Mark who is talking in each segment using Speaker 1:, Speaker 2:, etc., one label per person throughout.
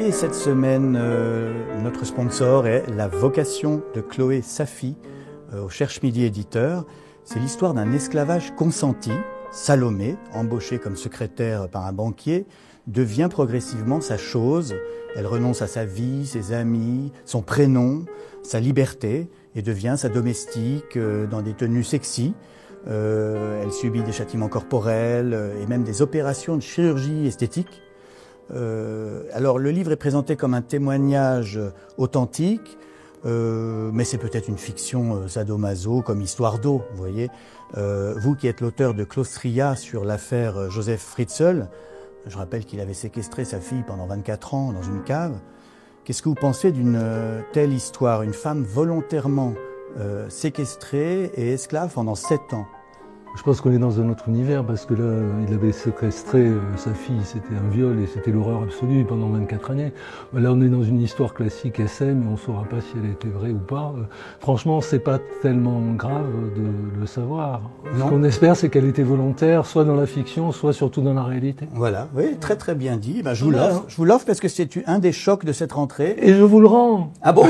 Speaker 1: Et cette semaine, notre sponsor est La vocation de Chloé Safi au Cherche Midi éditeur. C'est l'histoire d'un esclavage consenti. Salomé, embauchée comme secrétaire par un banquier, devient progressivement sa chose. Elle renonce à sa vie, ses amis, son prénom, sa liberté et devient sa domestique dans des tenues sexy. Elle subit des châtiments corporels et même des opérations de chirurgie esthétique. Alors le livre est présenté comme un témoignage authentique, mais c'est peut-être une fiction sadomaso comme Histoire d'eau, vous voyez. Vous qui êtes l'auteur de Claustria sur l'affaire Joseph Fritzl, je rappelle qu'il avait séquestré sa fille pendant 24 ans dans une cave. Qu'est-ce que vous pensez d'une telle histoire, une femme volontairement séquestrée et esclave pendant 7 ans?
Speaker 2: Je pense qu'on est dans un autre univers parce que là, il avait séquestré sa fille, c'était un viol et c'était l'horreur absolue pendant 24 années. Là, on est dans une histoire classique SM et on ne saura pas si elle était vraie ou pas. Franchement, c'est pas tellement grave de le savoir.
Speaker 1: Non.
Speaker 2: Ce qu'on espère, c'est qu'elle était volontaire, soit dans la fiction, soit surtout dans la réalité.
Speaker 1: Voilà, oui, très très bien dit. Ben, je vous l'offre parce que c'est un des chocs de cette rentrée.
Speaker 2: Et je vous le rends.
Speaker 1: Ah bon?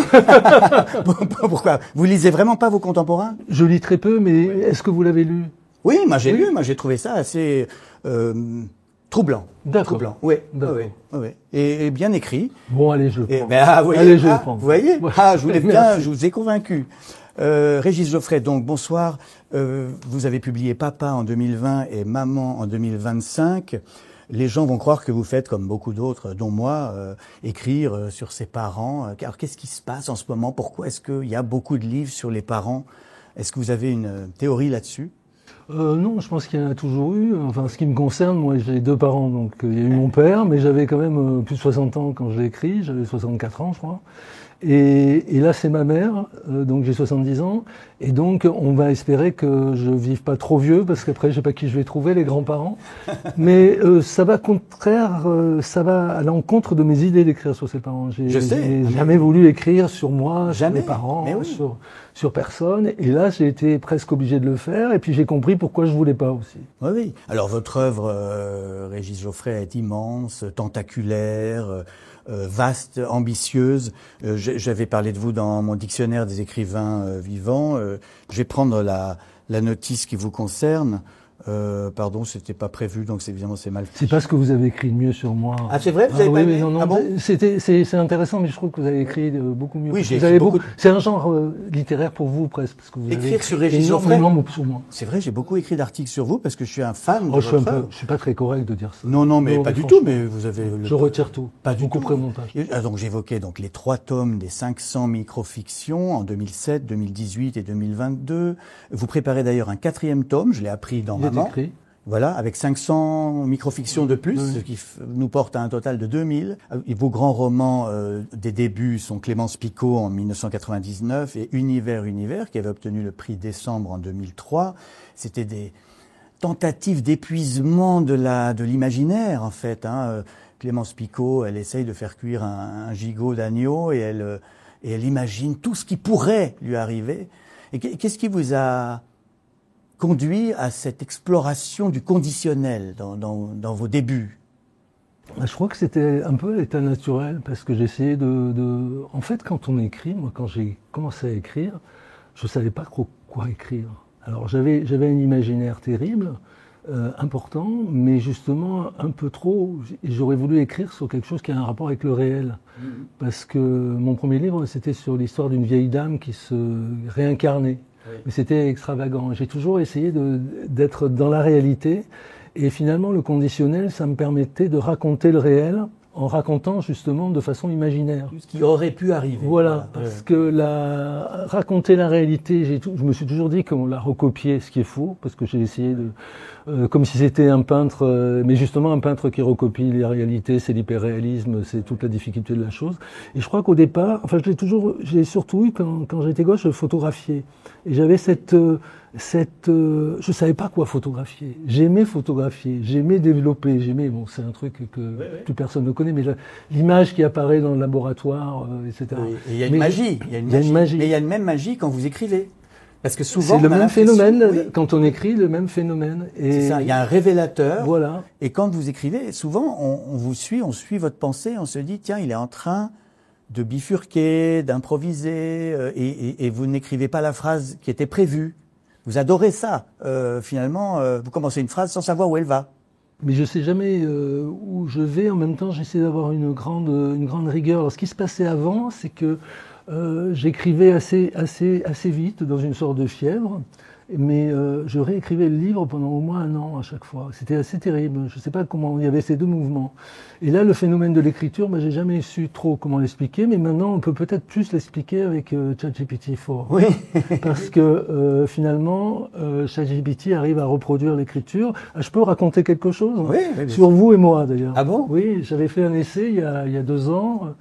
Speaker 1: Pourquoi? Vous lisez vraiment pas vos contemporains?
Speaker 2: Je lis très peu, mais est-ce que vous l'avez lu?
Speaker 1: Oui, moi j'ai lu, moi j'ai trouvé ça assez troublant.
Speaker 2: D'accord.
Speaker 1: Troublant, oui, oui. Et bien écrit.
Speaker 2: Bon, allez, je le prends.
Speaker 1: Vous voyez,
Speaker 2: allez, je le prends.
Speaker 1: Vous voyez,
Speaker 2: Ouais.
Speaker 1: je voulais bien, je vous ai convaincu. Régis Geoffrey, donc bonsoir. Vous avez publié Papa en 2020 et Maman en 2025. Les gens vont croire que vous faites, comme beaucoup d'autres, dont moi, écrire sur ses parents. Alors qu'est-ce qui se passe en ce moment? Pourquoi est-ce qu'il y a beaucoup de livres sur les parents? Est-ce que vous avez une théorie là-dessus?
Speaker 2: Non, je pense qu'il y en a toujours eu. Enfin, ce qui me concerne, moi, j'ai 2 parents, donc il y a eu mon père, mais j'avais quand même plus de 60 ans quand je l'ai écrit, j'avais 64 ans, je crois. Et là, c'est ma mère, donc j'ai 70 ans, et donc on va espérer que je vive pas trop vieux, parce qu'après, je sais pas qui je vais trouver, les grands-parents. Mais ça va ça va à l'encontre de mes idées d'écrire sur ses parents.
Speaker 1: Je sais.
Speaker 2: J'ai jamais voulu écrire sur moi,
Speaker 1: Jamais.
Speaker 2: sur mes parents,
Speaker 1: Mais oui.
Speaker 2: sur personne. Et là, j'ai été presque obligé de le faire, et puis j'ai compris pourquoi je voulais pas aussi.
Speaker 1: Oui, oui. Alors votre œuvre, Régis Geoffrey, est immense, tentaculaire, vaste, ambitieuse. J'avais parlé de vous dans mon dictionnaire des écrivains vivants. Je vais prendre la notice qui vous concerne. Pardon, c'était pas prévu, donc évidemment c'est mal fait.
Speaker 2: C'est pas ce que vous avez écrit de mieux sur moi.
Speaker 1: Ah, c'est vrai? Vous avez
Speaker 2: oui,
Speaker 1: pas aimé?
Speaker 2: mais non,
Speaker 1: Ah bon?
Speaker 2: c'est intéressant, mais je trouve que vous avez écrit beaucoup mieux.
Speaker 1: Oui, j'ai
Speaker 2: vous
Speaker 1: écrit
Speaker 2: avez
Speaker 1: beaucoup.
Speaker 2: C'est un genre littéraire pour vous presque, parce que vous
Speaker 1: Écrire
Speaker 2: avez
Speaker 1: sur Régis Geoffrey?
Speaker 2: énormément sur moi.
Speaker 1: C'est vrai, j'ai beaucoup écrit d'articles sur vous parce que je suis un fan de
Speaker 2: Oh,
Speaker 1: votre œuvre.
Speaker 2: je suis pas très correct de dire ça.
Speaker 1: Non, mais pas du tout, mais vous avez...
Speaker 2: Je retire tout.
Speaker 1: Pas du
Speaker 2: vous
Speaker 1: tout.
Speaker 2: couperez le montage.
Speaker 1: Donc j'évoquais donc les 3 tomes des 500 microfictions en 2007, 2018 et 2022. Vous préparez d'ailleurs un 4e tome, je l'ai appris dans
Speaker 2: Il est
Speaker 1: Maman.
Speaker 2: écrit.
Speaker 1: Voilà, avec 500 microfictions de plus, ce qui nous porte à un total de 2000. Et vos grands romans des débuts sont Clémence Picot en 1999 et Univers, qui avait obtenu le prix Décembre en 2003. C'était des tentatives d'épuisement de l'imaginaire, en fait. Clémence Picot, elle essaye de faire cuire un gigot d'agneau et elle imagine tout ce qui pourrait lui arriver. Et qu'est-ce qui vous a conduit à cette exploration du conditionnel dans vos débuts?
Speaker 2: Je crois que c'était un peu l'état naturel, parce que j'essayais En fait, quand on écrit, moi, quand j'ai commencé à écrire, je savais pas quoi écrire. Alors, j'avais un imaginaire terrible, important, mais justement un peu trop. J'aurais voulu écrire sur quelque chose qui a un rapport avec le réel. Parce que mon premier livre, c'était sur l'histoire d'une vieille dame qui se réincarnait. Oui. Mais c'était extravagant. J'ai toujours essayé d'être dans la réalité. Et finalement, le conditionnel, ça me permettait de raconter le réel en racontant justement de façon imaginaire.
Speaker 1: Ce qui aurait pu arriver.
Speaker 2: Voilà, parce que raconter la réalité, je me suis toujours dit qu'on l'a recopié, ce qui est faux, parce que j'ai essayé comme si c'était un peintre, mais justement un peintre qui recopie les réalités, c'est l'hyperréalisme, c'est toute la difficulté de la chose. Et je crois qu'au départ, enfin j'ai surtout eu, quand j'étais gosse, je photographiais. Et j'avais je savais pas quoi photographier. J'aimais photographier, j'aimais développer, bon, c'est un truc que plus personne ne connaît, mais l'image qui apparaît dans le laboratoire, etc.
Speaker 1: Et il y a une magie, il y a une magie. Mais il y a une même magie quand vous écrivez. Parce que souvent,
Speaker 2: c'est le
Speaker 1: on a
Speaker 2: même
Speaker 1: l'impression-
Speaker 2: phénomène,
Speaker 1: oui,
Speaker 2: quand on écrit, le même phénomène. Et
Speaker 1: c'est ça, il y a un révélateur.
Speaker 2: voilà.
Speaker 1: Et quand vous écrivez, souvent, on vous suit, on suit votre pensée, on se dit, tiens, il est en train de bifurquer, d'improviser, et vous n'écrivez pas la phrase qui était prévue. Vous adorez ça. Finalement, vous commencez une phrase sans savoir où elle va.
Speaker 2: Mais je sais jamais où je vais. En même temps, j'essaie d'avoir une grande rigueur. Alors, ce qui se passait avant, c'est que j'écrivais assez vite, dans une sorte de fièvre. Mais je réécrivais le livre pendant au moins 1 an à chaque fois. C'était assez terrible. Je ne sais pas comment. Il y avait ces deux mouvements. Et là, le phénomène de l'écriture, j'ai jamais su trop comment l'expliquer. Mais maintenant, on peut peut-être plus l'expliquer avec ChatGPT-4.
Speaker 1: Oui.
Speaker 2: Parce que finalement, ChatGPT arrive à reproduire l'écriture. Ah, je peux raconter quelque chose
Speaker 1: Oui, bien
Speaker 2: sur vous et moi d'ailleurs.
Speaker 1: Ah bon?
Speaker 2: Oui, j'avais fait un essai il y a 2 ans.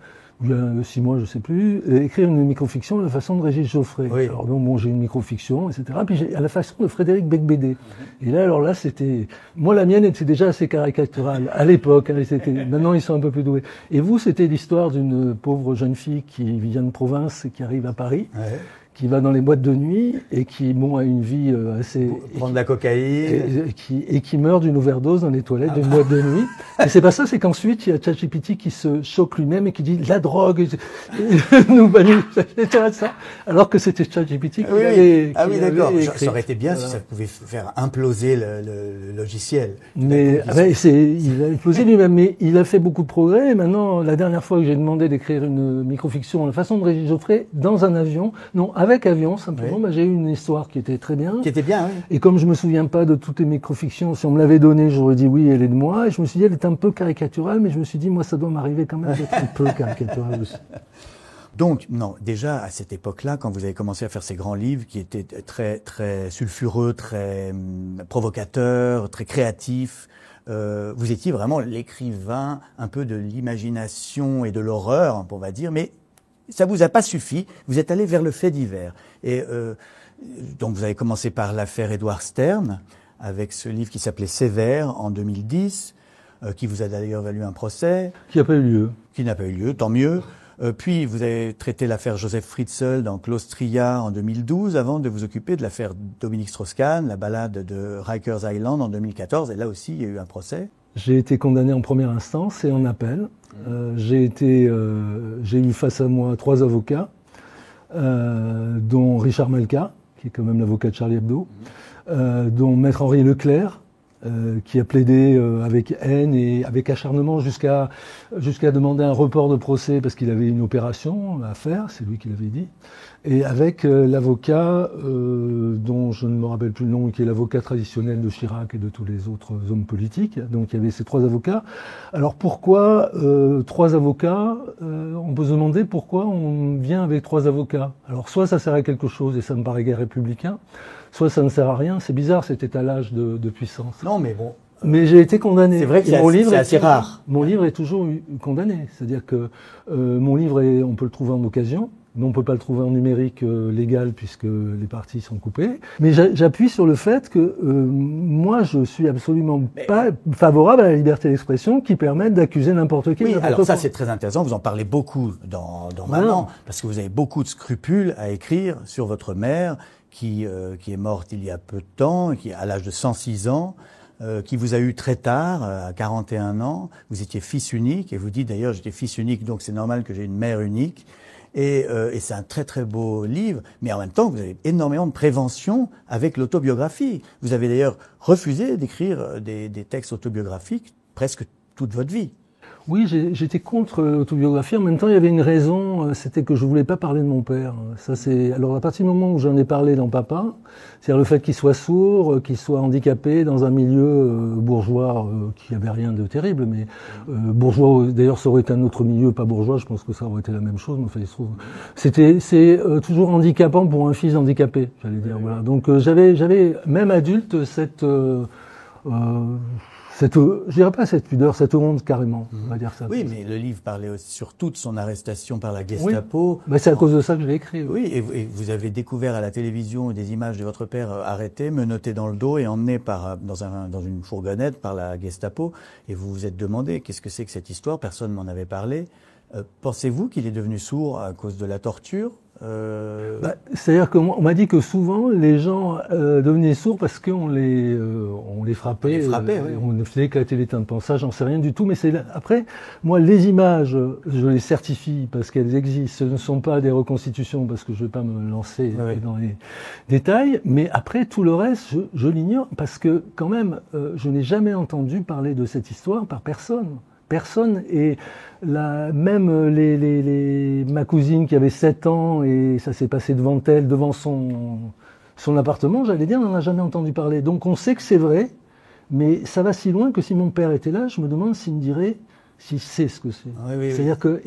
Speaker 2: Il y a 6 mois, je sais plus, écrire une microfiction à la façon de Régis Geoffrey.
Speaker 1: Oui.
Speaker 2: Alors donc, bon, j'ai une microfiction, etc. Puis j'ai à la façon de Frédéric Becbédé. Et là, alors là, c'était, moi, la mienne était déjà assez caricaturale à l'époque. Maintenant, ils sont un peu plus doués. Et vous, c'était l'histoire d'une pauvre jeune fille qui vient de province et qui arrive à Paris.
Speaker 1: Ouais.
Speaker 2: Qui va dans les boîtes de nuit et qui a une vie assez...
Speaker 1: Prendre de la cocaïne.
Speaker 2: Et qui meurt d'une overdose dans les toilettes d'une boîte de nuit. Et c'est pas ça, c'est qu'ensuite, il y a ChatGPT qui se choque lui-même et qui dit « la drogue », nous bannit, etc. Alors que c'était ChatGPT qui avait
Speaker 1: Ah oui, d'accord.
Speaker 2: écrit.
Speaker 1: Ça aurait été bien
Speaker 2: Voilà.
Speaker 1: si ça pouvait faire imploser le logiciel.
Speaker 2: Mais il a implosé lui-même, mais il a fait beaucoup de progrès. Et maintenant, la dernière fois que j'ai demandé d'écrire une microfiction à la façon de Régis Geoffrey dans un avion, non, avec avion simplement,
Speaker 1: Oui.
Speaker 2: j'ai eu une histoire qui était très bien.
Speaker 1: Qui était bien, oui.
Speaker 2: Et comme je me souviens pas de toutes les microfictions, si on me l'avait donnée, j'aurais dit oui, elle est de moi. Et je me suis dit, elle est un peu caricaturale, mais je me suis dit, moi, ça doit m'arriver quand même d'être un peu caricaturale aussi.
Speaker 1: Donc, non, déjà, à cette époque-là, quand vous avez commencé à faire ces grands livres qui étaient très, très sulfureux, très provocateurs, très créatifs, vous étiez vraiment l'écrivain un peu de l'imagination et de l'horreur, on va dire, mais ça vous a pas suffi. Vous êtes allé vers le fait divers. Et donc, vous avez commencé par l'affaire Édouard Stern, avec ce livre qui s'appelait Sévère en 2010, qui vous a d'ailleurs valu un procès.
Speaker 2: Qui n'a pas eu lieu.
Speaker 1: Qui n'a pas eu lieu, tant mieux. Puis, vous avez traité l'affaire Joseph Fritzl dans Claustria en 2012, avant de vous occuper de l'affaire Dominique Strauss-Kahn, la balade de Rikers Island en 2014. Et là aussi, il y a eu un procès.
Speaker 2: J'ai été condamné en première instance et en appel. J'ai eu face à moi 3 avocats, dont Richard Malka, qui est quand même l'avocat de Charlie Hebdo, dont Maître Henri Leclerc, qui a plaidé avec haine et avec acharnement jusqu'à demander un report de procès parce qu'il avait une opération à faire, c'est lui qui l'avait dit, et avec l'avocat dont je ne me rappelle plus le nom, qui est l'avocat traditionnel de Chirac et de tous les autres hommes politiques. Donc il y avait ces 3 avocats. Alors pourquoi 3 avocats on peut se demander pourquoi on vient avec 3 avocats. Alors soit ça sert à quelque chose et ça me paraît guère républicain, soit ça ne sert à rien. C'est bizarre cet étalage de puissance.
Speaker 1: Non, mais bon.
Speaker 2: Mais j'ai été condamné.
Speaker 1: C'est vrai que c'est assez rare.
Speaker 2: Mon livre est toujours condamné. C'est-à-dire que mon livre, on peut le trouver en occasion. Mais on peut pas le trouver en numérique légal puisque les parties sont coupées. Mais j'appuie sur le fait que moi, je suis absolument pas favorable à la liberté d'expression qui permette d'accuser n'importe qui.
Speaker 1: Oui,
Speaker 2: n'importe
Speaker 1: alors
Speaker 2: quoi.
Speaker 1: ça c'est très intéressant. Vous en parlez beaucoup dans Maman, parce que vous avez beaucoup de scrupules à écrire sur votre mère qui est morte il y a peu de temps, qui à l'âge de 106 ans. Qui vous a eu très tard, à 41 ans. Vous étiez fils unique, et vous dites d'ailleurs, j'étais fils unique, donc c'est normal que j'ai une mère unique. Et c'est un très très beau livre, mais en même temps, vous avez énormément de prévention avec l'autobiographie. Vous avez d'ailleurs refusé d'écrire des textes autobiographiques presque toute votre vie.
Speaker 2: Oui, j'étais contre l'autobiographie. En même temps, il y avait une raison, c'était que je voulais pas parler de mon père. Ça, alors à partir du moment où j'en ai parlé dans Papa, c'est-à-dire le fait qu'il soit sourd, qu'il soit handicapé dans un milieu bourgeois qui avait rien de terrible, mais bourgeois. D'ailleurs, ça aurait été un autre milieu, pas bourgeois. Je pense que ça aurait été la même chose. Mais enfin, il se trouve, c'est toujours handicapant pour un fils handicapé, j'allais dire. Voilà. Donc j'avais même adulte je dirais pas cette pudeur, cette honte carrément, on va dire ça.
Speaker 1: Oui, mais le livre parlait aussi surtout de son arrestation par la Gestapo.
Speaker 2: Oui. C'est à cause de ça que je l'ai écrit.
Speaker 1: Oui, et vous avez découvert à la télévision des images de votre père arrêté, menotté dans le dos et emmené dans une fourgonnette par la Gestapo. Et vous vous êtes demandé qu'est-ce que c'est que cette histoire, personne m'en avait parlé. Pensez-vous qu'il est devenu sourd à cause de la torture
Speaker 2: C'est-à-dire qu'on m'a dit que souvent les gens devenaient sourds parce qu'on les frappait, on ne faisait qu'éclater les tympans. Ça, j'en sais rien du tout. Mais après, moi, les images, je les certifie parce qu'elles existent. Ce ne sont pas des reconstitutions parce que je ne vais pas me lancer dans les détails. Mais après, tout le reste, je l'ignore parce que quand même, je n'ai jamais entendu parler de cette histoire par personne. Et même ma cousine qui avait 7 ans et ça s'est passé devant elle, devant son appartement, j'allais dire, on n'en a jamais entendu parler. Donc on sait que c'est vrai, mais ça va si loin que si mon père était là, je me demande s'il me dirait s'il sait ce que c'est. C'est-à-dire que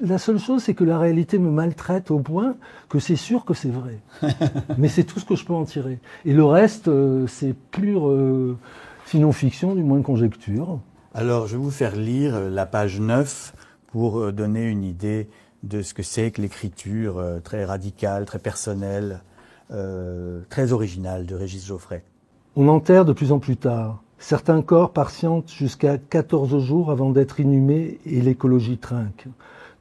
Speaker 2: la seule chose, c'est que la réalité me maltraite au point que c'est sûr que c'est vrai. Mais c'est tout ce que je peux en tirer. Et le reste, c'est pure sinon fiction, du moins conjecture.
Speaker 1: Alors, je vais vous faire lire la page 9 pour donner une idée de ce que c'est que l'écriture très radicale, très personnelle, très originale de Régis Geoffrey.
Speaker 2: On enterre de plus en plus tard. Certains corps patientent jusqu'à 14 jours avant d'être inhumés et l'écologie trinque.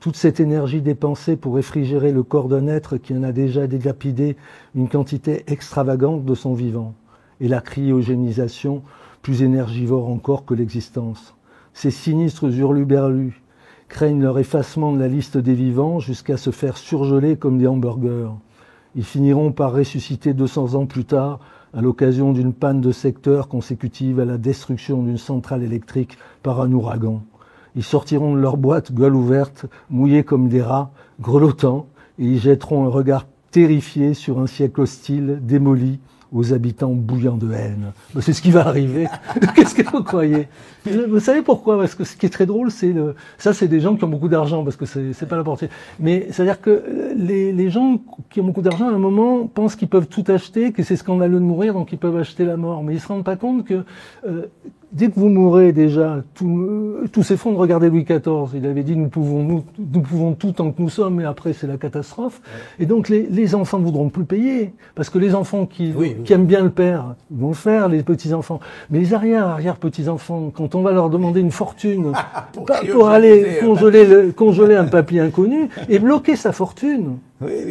Speaker 2: Toute cette énergie dépensée pour réfrigérer le corps d'un être qui en a déjà dilapidé une quantité extravagante de son vivant. Et la cryogénisation plus énergivore encore que l'existence. Ces sinistres hurluberlus craignent leur effacement de la liste des vivants jusqu'à se faire surgeler comme des hamburgers. Ils finiront par ressusciter 200 ans plus tard à l'occasion d'une panne de secteur consécutive à la destruction d'une centrale électrique par un ouragan. Ils sortiront de leur boîte gueule ouverte, mouillés comme des rats, grelottants, et y jetteront un regard terrifié sur un siècle hostile, démoli, aux habitants bouillants de haine. C'est ce qui va arriver. Qu'est-ce que vous croyez? Vous savez pourquoi? Parce que ce qui est très drôle, ça c'est des gens qui ont beaucoup d'argent, parce que c'est pas la portée. Mais c'est-à-dire que les gens qui ont beaucoup d'argent, à un moment, pensent qu'ils peuvent tout acheter, que c'est scandaleux de mourir, donc ils peuvent acheter la mort. Mais ils se rendent pas compte que dès que vous mourrez déjà, tout s'effondre. Regardez Louis XIV, il avait dit nous pouvons tout tant que nous sommes, et après c'est la catastrophe. Et donc les enfants ne voudront plus payer, parce que les enfants qui aiment bien le père, ils vont le faire, les petits-enfants. Mais les arrière-petits-enfants, quand on va leur demander une fortune pour aller congeler un papier inconnu et bloquer sa fortune,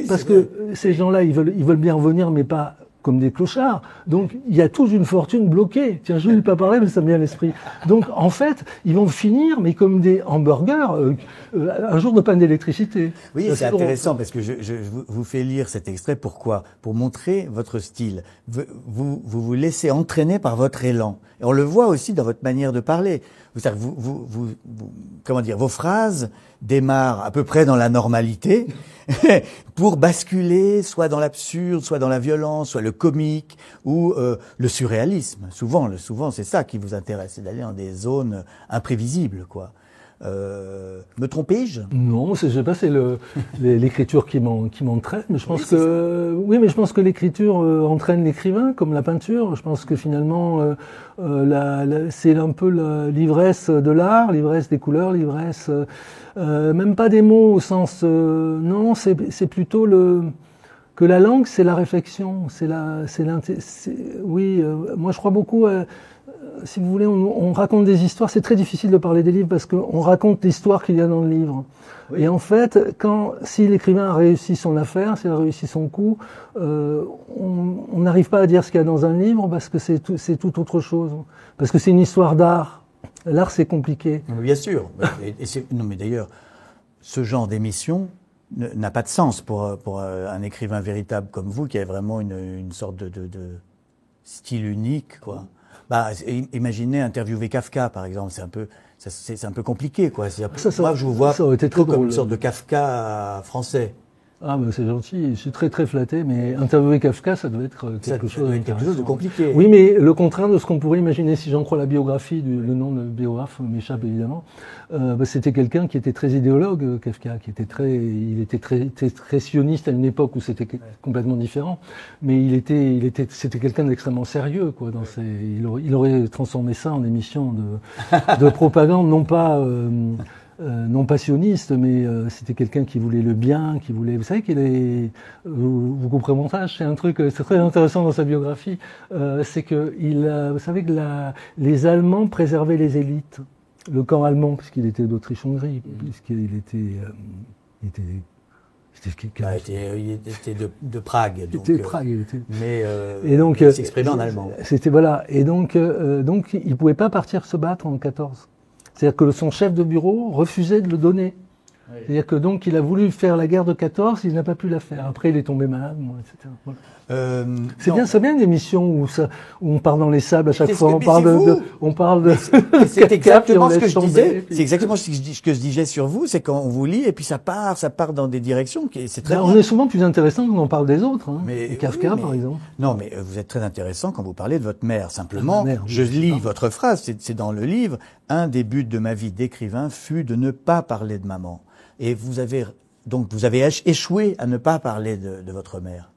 Speaker 2: parce que ces gens-là, ils veulent bien revenir, mais pas comme des clochards. Donc, il y a toute une fortune bloquée. Tiens, je ne vais pas parler, mais ça me vient à l'esprit. Donc, en fait, ils vont finir, mais comme des hamburgers, un jour de panne d'électricité.
Speaker 1: Oui, c'est intéressant, parce que je vous fais lire cet extrait. Pourquoi? Pour montrer votre style. Vous laissez entraîner par votre élan. Et on le voit aussi dans votre manière de parler. Comment dire, vos phrases démarrent à peu près dans la normalité pour basculer soit dans l'absurde, soit dans la violence, soit le comique ou le surréalisme. Souvent c'est ça qui vous intéresse, c'est d'aller dans des zones imprévisibles, quoi. Me trompais-je?
Speaker 2: Non, je sais pas, c'est l'écriture qui m'entraîne, mais je pense mais je pense que l'écriture entraîne l'écrivain, comme la peinture. Je pense que finalement, c'est un peu l'ivresse de l'art, l'ivresse des couleurs, l'ivresse, même pas des mots au sens, non, c'est plutôt que la langue, c'est la réflexion, moi je crois beaucoup. Si vous voulez, on raconte des histoires. C'est très difficile de parler des livres parce qu'on raconte l'histoire qu'il y a dans le livre. Oui. Et en fait, si l'écrivain a réussi son affaire, s'il a réussi son coup, on n'arrive pas à dire ce qu'il y a dans un livre parce que c'est tout autre chose. Parce que c'est une histoire d'art. L'art, c'est compliqué.
Speaker 1: Bien sûr. Non, mais d'ailleurs, ce genre d'émission n'a pas de sens pour un écrivain véritable comme vous, qui a vraiment une sorte de style unique, quoi. Imaginez interviewer Kafka, par exemple, c'est un peu compliqué, quoi. Moi, je vous vois plutôt comme une sorte de Kafka français.
Speaker 2: Ah, ben c'est gentil, je suis très très flatté, mais interviewer Kafka, ça doit être quelque chose
Speaker 1: de compliqué.
Speaker 2: Oui, mais le contraire de ce qu'on pourrait imaginer, si j'en crois la biographie, le nom de biographe m'échappe évidemment, c'était quelqu'un qui était très idéologue, Kafka, il était très sioniste à une époque où c'était complètement différent, mais c'était quelqu'un d'extrêmement sérieux, quoi. Il aurait transformé ça en émission de propagande, non pas sioniste, mais c'était quelqu'un qui voulait le bien, qui voulait... Vous savez vous comprenez mon âge, c'est un truc, c'est très intéressant dans sa biographie, c'est que vous savez que les Allemands préservaient les élites, le camp allemand, puisqu'il était d'Autriche-Hongrie, puisqu'il était
Speaker 1: Il était de Prague.
Speaker 2: Il était de Prague.
Speaker 1: Mais
Speaker 2: et donc,
Speaker 1: il s'exprimait en allemand.
Speaker 2: C'était voilà. Et donc il pouvait pas partir se battre en 14. C'est-à-dire que son chef de bureau refusait de le donner. Oui. C'est-à-dire que donc il a voulu faire la guerre de 14, il n'a pas pu la faire. Après il est tombé malade, etc. Voilà. C'est bien une émission où on part dans les sables à chaque fois. On parle de.
Speaker 1: C'est exactement ce que je disais. C'est exactement ce que je disais sur vous, c'est quand on vous lit et puis ça part dans des directions. C'est très.
Speaker 2: On est souvent plus intéressant quand on parle des autres. Hein. Mais Kafka, par exemple.
Speaker 1: Non, mais vous êtes très intéressant quand vous parlez de votre mère. Simplement, je lis votre phrase. C'est dans le livre. Un des buts de ma vie d'écrivain fut de ne pas parler de maman. Et vous avez échoué à ne pas parler de votre mère.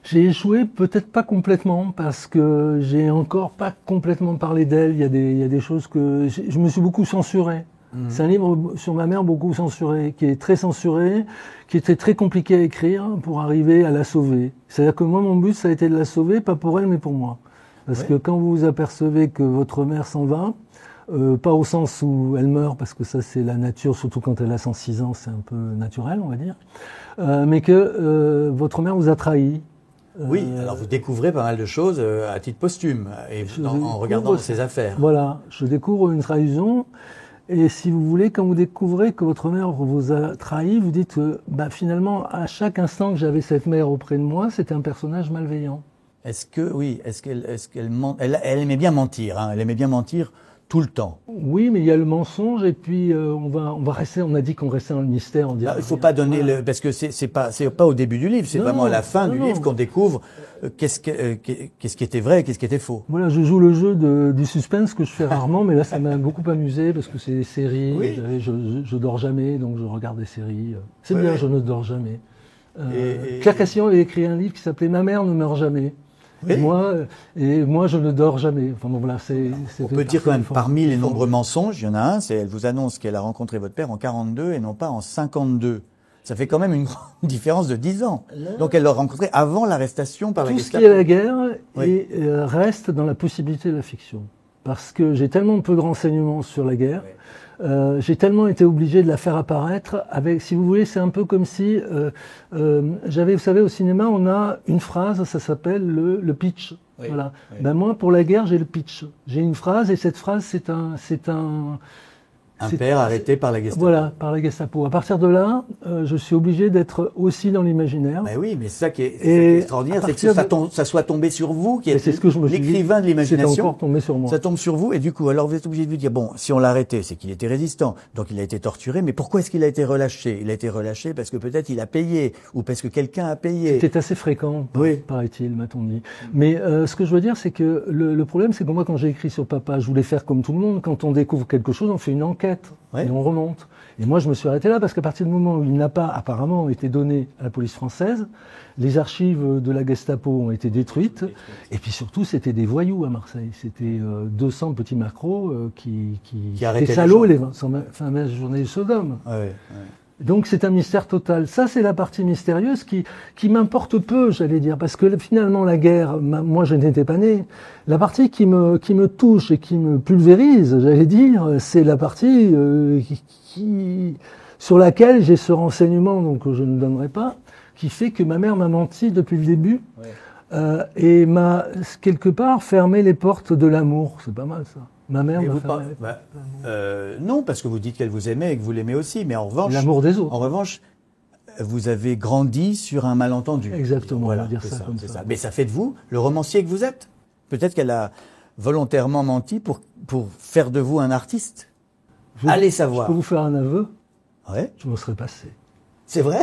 Speaker 2: J'ai échoué, peut-être pas complètement, parce que j'ai encore pas complètement parlé d'elle. Il y a des choses que je me suis beaucoup censuré. C'est un livre sur ma mère beaucoup censuré, qui est très censuré, qui était très compliqué à écrire pour arriver à la sauver. C'est-à-dire que moi, mon but, ça a été de la sauver, pas pour elle, mais pour moi. Parce que quand vous vous apercevez que votre mère s'en va, pas au sens où elle meurt, parce que ça c'est la nature, surtout quand elle a 106 ans, c'est un peu naturel, on va dire, mais que votre mère vous a trahi.
Speaker 1: Oui, alors vous découvrez pas mal de choses à titre posthume, et en regardant ses affaires.
Speaker 2: Voilà, je découvre une trahison, et si vous voulez, quand vous découvrez que votre mère vous a trahi, vous dites, finalement, à chaque instant que j'avais cette mère auprès de moi, c'était un personnage malveillant.
Speaker 1: Est-ce qu'elle aimait bien mentir, hein, elle aimait bien mentir tout le temps.
Speaker 2: Oui, mais il y a le mensonge et puis on va rester. On a dit qu'on restait dans le mystère. On
Speaker 1: il faut pas donner parce que c'est pas au début du livre, c'est vraiment à la fin du livre qu'on découvre qu'est-ce qui était vrai et qu'est-ce qui était faux.
Speaker 2: Voilà, je joue le jeu du suspense que je fais rarement, mais là ça m'a beaucoup amusé parce que c'est des séries. Oui. Je dors jamais, donc je regarde des séries. C'est bien, je ne dors jamais. Claire Cassillon avait écrit un livre qui s'appelait Ma mère ne meurt jamais. Oui. Et moi, je ne dors jamais. Enfin, bon, voilà,
Speaker 1: on peut dire quand même, parmi les nombreux mensonges, il y en a un, c'est elle vous annonce qu'elle a rencontré votre père en 42 et non pas en 52. Ça fait quand même une grande différence de 10 ans. Donc elle l'a rencontré avant l'arrestation par la Gestapo.
Speaker 2: Tout ce qui est la guerre reste dans la possibilité de la fiction. Parce que j'ai tellement peu de renseignements sur la guerre. J'ai tellement été obligé de la faire apparaître avec, si vous voulez, c'est un peu comme si j'avais, vous savez, au cinéma, on a une phrase, ça s'appelle le pitch. Oui, voilà. Oui. Ben moi, pour la guerre, j'ai le pitch. J'ai une phrase et cette phrase, c'est un
Speaker 1: père arrêté par la Gestapo.
Speaker 2: Voilà, par la Gestapo. À partir de là, je suis obligé d'être aussi dans l'imaginaire.
Speaker 1: Mais oui, mais c'est ça qui est extraordinaire, c'est que ça soit tombé sur vous, qui est l'écrivain de l'imagination.
Speaker 2: C'est encore tombé sur moi.
Speaker 1: Ça tombe sur vous, et du coup, alors vous êtes obligé de vous dire, bon, si on l'a arrêté, c'est qu'il était résistant, donc il a été torturé, mais pourquoi est-ce qu'il a été relâché? Il a été relâché parce que peut-être il a payé, ou parce que quelqu'un a payé.
Speaker 2: C'était assez fréquent, paraît-il, m'a-t-on dit. Mais ce que je veux dire, c'est que le problème, c'est que moi, quand j'ai écrit sur Papa, je voulais faire comme tout le monde. Quand on découvre quelque chose, on fait une enquête. Et on remonte. Et moi, je me suis arrêté là parce qu'à partir du moment où il n'a pas apparemment été donné à la police française, les archives de la Gestapo ont été détruites. Et puis surtout, c'était des voyous à Marseille. C'était 200 petits macros qui étaient salauds les fameuses journées de Sodome. Donc c'est un mystère total. Ça, c'est la partie mystérieuse qui m'importe peu, j'allais dire, parce que finalement la guerre, moi je n'étais pas né. La partie qui me touche et qui me pulvérise, j'allais dire, c'est la partie sur laquelle j'ai ce renseignement, donc que je ne donnerai pas, qui fait que ma mère m'a menti depuis le début et m'a quelque part fermé les portes de l'amour. C'est pas mal ça. Ma mère
Speaker 1: non, parce que vous dites qu'elle vous aimait et que vous l'aimez aussi, mais en revanche,
Speaker 2: l'amour des autres.
Speaker 1: En revanche, vous avez grandi sur un malentendu.
Speaker 2: Exactement, voilà, on va dire ça comme ça.
Speaker 1: Mais ça fait de vous le romancier que vous êtes. Peut-être qu'elle a volontairement menti pour faire de vous un artiste. Allez savoir.
Speaker 2: Je peux vous faire un aveu.
Speaker 1: Ouais.
Speaker 2: Je m'en serais passé.
Speaker 1: C'est vrai?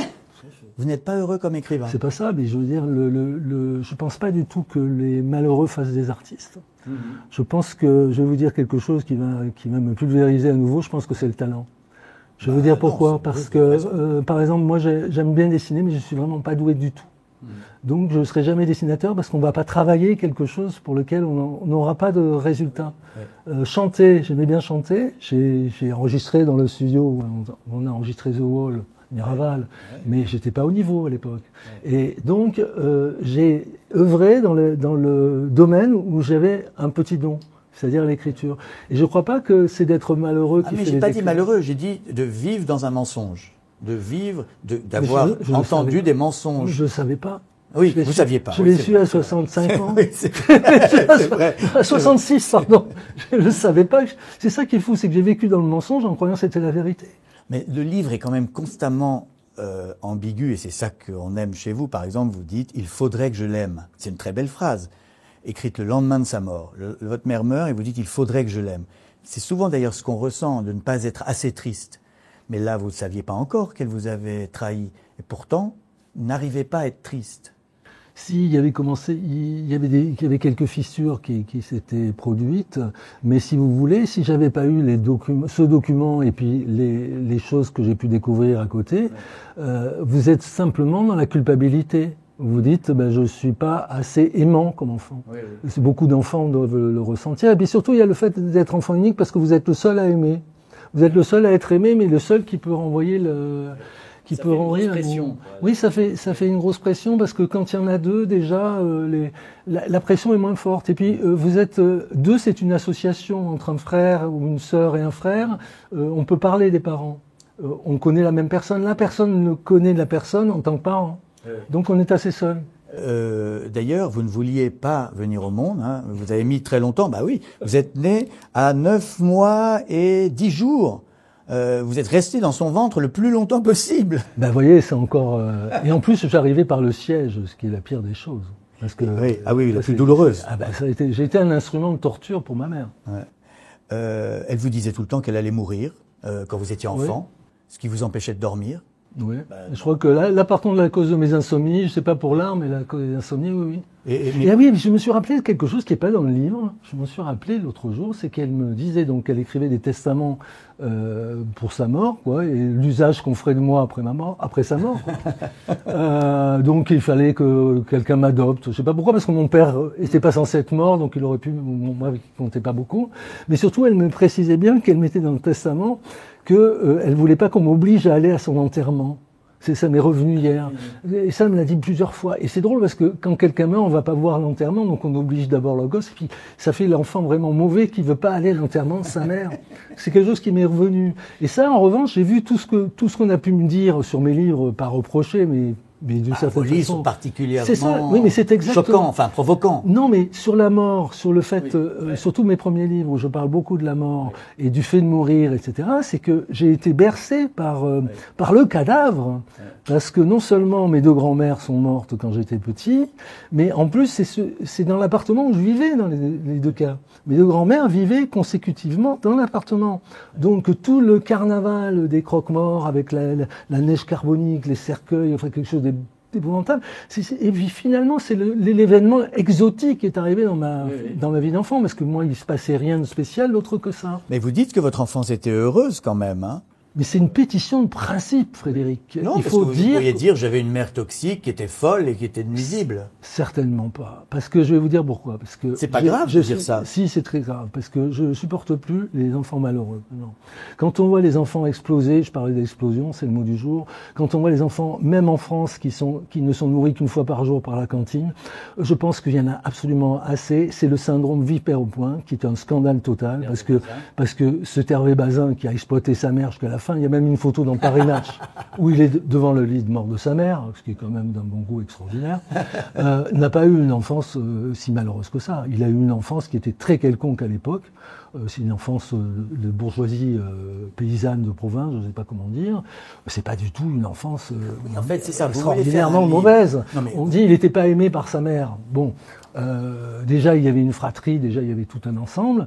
Speaker 1: Vous n'êtes pas heureux comme écrivain.
Speaker 2: C'est pas ça, mais je veux dire, je pense pas du tout que les malheureux fassent des artistes. Je pense que, je vais vous dire quelque chose qui va me pulvériser à nouveau, je pense que c'est le talent. Je vais vous dire pourquoi, parce que, par exemple, moi j'aime bien dessiner, mais je suis vraiment pas doué du tout. Donc je ne serai jamais dessinateur parce qu'on ne va pas travailler quelque chose pour lequel on n'aura pas de résultat. Chanter, j'aimais bien chanter, j'ai enregistré dans le studio où on a enregistré The Wall, Miraval, mais j'étais pas au niveau à l'époque. Et donc j'ai œuvré dans le domaine où j'avais un petit don, c'est-à-dire l'écriture. Et je crois pas que c'est d'être malheureux qui fait les écrits.
Speaker 1: Mais j'ai pas dit malheureux, j'ai dit de vivre dans un mensonge. de vivre, d'avoir entendu des mensonges.
Speaker 2: Je ne savais pas.
Speaker 1: Oui, vous ne saviez pas.
Speaker 2: Je l'ai su à 65 ans.
Speaker 1: Oui, c'est vrai.
Speaker 2: À 66, pardon. Je ne savais pas. C'est ça qui est fou, c'est que j'ai vécu dans le mensonge en croyant que c'était la vérité.
Speaker 1: Mais le livre est quand même constamment ambigu, et c'est ça qu'on aime chez vous. Par exemple, vous dites « Il faudrait que je l'aime ». C'est une très belle phrase, écrite le lendemain de sa mort. Votre mère meurt et vous dites « Il faudrait que je l'aime ». C'est souvent d'ailleurs ce qu'on ressent, de ne pas être assez triste. Mais là, vous ne saviez pas encore qu'elle vous avait trahi. Et pourtant, n'arrivez pas à être triste.
Speaker 2: Si, il y avait quelques fissures qui s'étaient produites, mais si vous voulez, si j'avais pas eu ce document et puis les choses que j'ai pu découvrir à côté, vous êtes simplement dans la culpabilité. Vous vous dites, je suis pas assez aimant comme enfant. Oui, oui. Beaucoup d'enfants doivent le ressentir. Et puis surtout, il y a le fait d'être enfant unique parce que vous êtes le seul à aimer. Vous êtes le seul à être aimé, mais le seul qui peut renvoyer
Speaker 1: ça fait une grosse pression.
Speaker 2: Oui, ça fait une grosse pression parce que quand il y en a deux, déjà, la pression est moins forte. Et puis, vous êtes deux, c'est une association entre un frère ou une sœur et un frère. On peut parler des parents. On connaît la même personne. La personne ne connaît la personne en tant que parent. Donc, on est assez seul.
Speaker 1: D'ailleurs, vous ne vouliez pas venir au monde. Hein. Vous avez mis très longtemps. Bah oui, vous êtes né à 9 mois et 10 jours. Vous êtes resté dans son ventre le plus longtemps possible.
Speaker 2: Vous voyez, c'est encore... Et en plus, j'arrivais par le siège, ce qui est la pire des choses. Parce que,
Speaker 1: oui, la plus douloureuse.
Speaker 2: J'ai été un instrument de torture pour ma mère.
Speaker 1: Ouais. Elle vous disait tout le temps qu'elle allait mourir quand vous étiez enfant, ce qui vous empêchait de dormir.
Speaker 2: Oui. Je crois que là, partons de la cause de mes insomnies, je sais pas pour l'art, mais la cause des insomnies, oui. Et oui, je me suis rappelé de quelque chose qui est pas dans le livre. Je me suis rappelé l'autre jour, c'est qu'elle me disait donc qu'elle écrivait des testaments pour sa mort, quoi, et l'usage qu'on ferait de moi après sa mort. Donc il fallait que quelqu'un m'adopte. Je sais pas pourquoi, parce que mon père était pas censé être mort, donc il aurait pu, moi, qui comptait pas beaucoup. Mais surtout, elle me précisait bien qu'elle mettait dans le testament elle voulait pas qu'on m'oblige à aller à son enterrement. Ça m'est revenu hier. Et ça, elle me l'a dit plusieurs fois. Et c'est drôle parce que quand quelqu'un meurt, on va pas voir l'enterrement, donc on oblige d'abord le gosse, puis ça fait l'enfant vraiment mauvais qui veut pas aller à l'enterrement de sa mère. C'est quelque chose qui m'est revenu. Et ça, en revanche, j'ai vu tout ce qu'on a pu me dire sur mes livres, pas reprocher, mais d'une certaine
Speaker 1: vos livres
Speaker 2: façon.
Speaker 1: sont particulièrement
Speaker 2: c'est ça. Oui, mais c'est exactement...
Speaker 1: choquants, enfin provoquants.
Speaker 2: Non, mais sur la mort, sur le fait, surtout mes premiers livres où je parle beaucoup de la mort et du fait de mourir, etc., c'est que j'ai été bercé par le cadavre, parce que non seulement mes deux grands-mères sont mortes quand j'étais petit, mais en plus c'est dans l'appartement où je vivais dans les deux cas. Mes deux grands-mères vivaient consécutivement dans l'appartement. Donc tout le carnaval des croque-morts avec la neige carbonique, les cercueils, enfin quelque chose épouvantable. Et puis finalement, c'est l'événement exotique qui est arrivé dans ma vie d'enfant, parce que moi, il se passait rien de spécial d'autre que ça.
Speaker 1: Mais vous dites que votre enfance était heureuse quand même, hein?
Speaker 2: Mais c'est une pétition de principe, Frédéric.
Speaker 1: Non, il faut dire. Vous pourriez dire j'avais une mère toxique qui était folle et qui était nuisible.
Speaker 2: Certainement pas. Parce que je vais vous dire pourquoi. Parce que
Speaker 1: c'est pas grave de dire ça.
Speaker 2: Si, c'est très grave. Parce que je supporte plus les enfants malheureux. Non. Quand on voit les enfants exploser, je parlais d'explosion, c'est le mot du jour. Quand on voit les enfants, même en France, qui ne sont nourris qu'une fois par jour par la cantine, je pense qu'il y en a absolument assez. C'est le syndrome Vipère au point, qui est un scandale total. Parce que ce Hervé Bazin qui a exploité sa mère jusqu'à la fin, il y a même une photo dans Paris Match où il est devant le lit de mort de sa mère, ce qui est quand même d'un bon goût extraordinaire, n'a pas eu une enfance si malheureuse que ça. Il a eu une enfance qui était très quelconque à l'époque. C'est une enfance de bourgeoisie paysanne de province, je ne sais pas comment dire. C'est pas du tout une enfance
Speaker 1: en fait, c'est ça,
Speaker 2: extraordinairement mauvaise. On dit il n'était pas aimé par sa mère. Bon, déjà il y avait une fratrie, déjà il y avait tout un ensemble.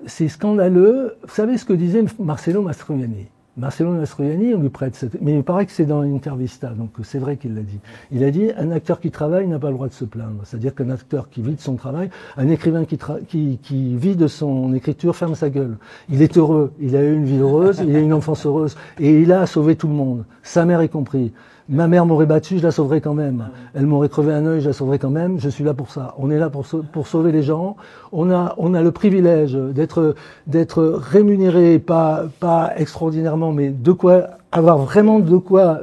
Speaker 2: C'est scandaleux. Vous savez ce que disait Marcello Mastroianni? Marcello Mastroianni, on lui prête cette... Mais il paraît que c'est dans Intervista, donc c'est vrai qu'il l'a dit. Il a dit, un acteur qui travaille n'a pas le droit de se plaindre. C'est-à-dire qu'un acteur qui vit de son travail, un écrivain qui vit de son écriture ferme sa gueule. Il est heureux, il a eu une vie heureuse, il a eu une enfance heureuse, et il a sauvé tout le monde, sa mère y compris. Ma mère m'aurait battu, je la sauverais quand même. Elle m'aurait crevé un œil, je la sauverais quand même. Je suis là pour ça. On est là pour sauver les gens. On a le privilège d'être rémunéré, pas extraordinairement, mais avoir vraiment de quoi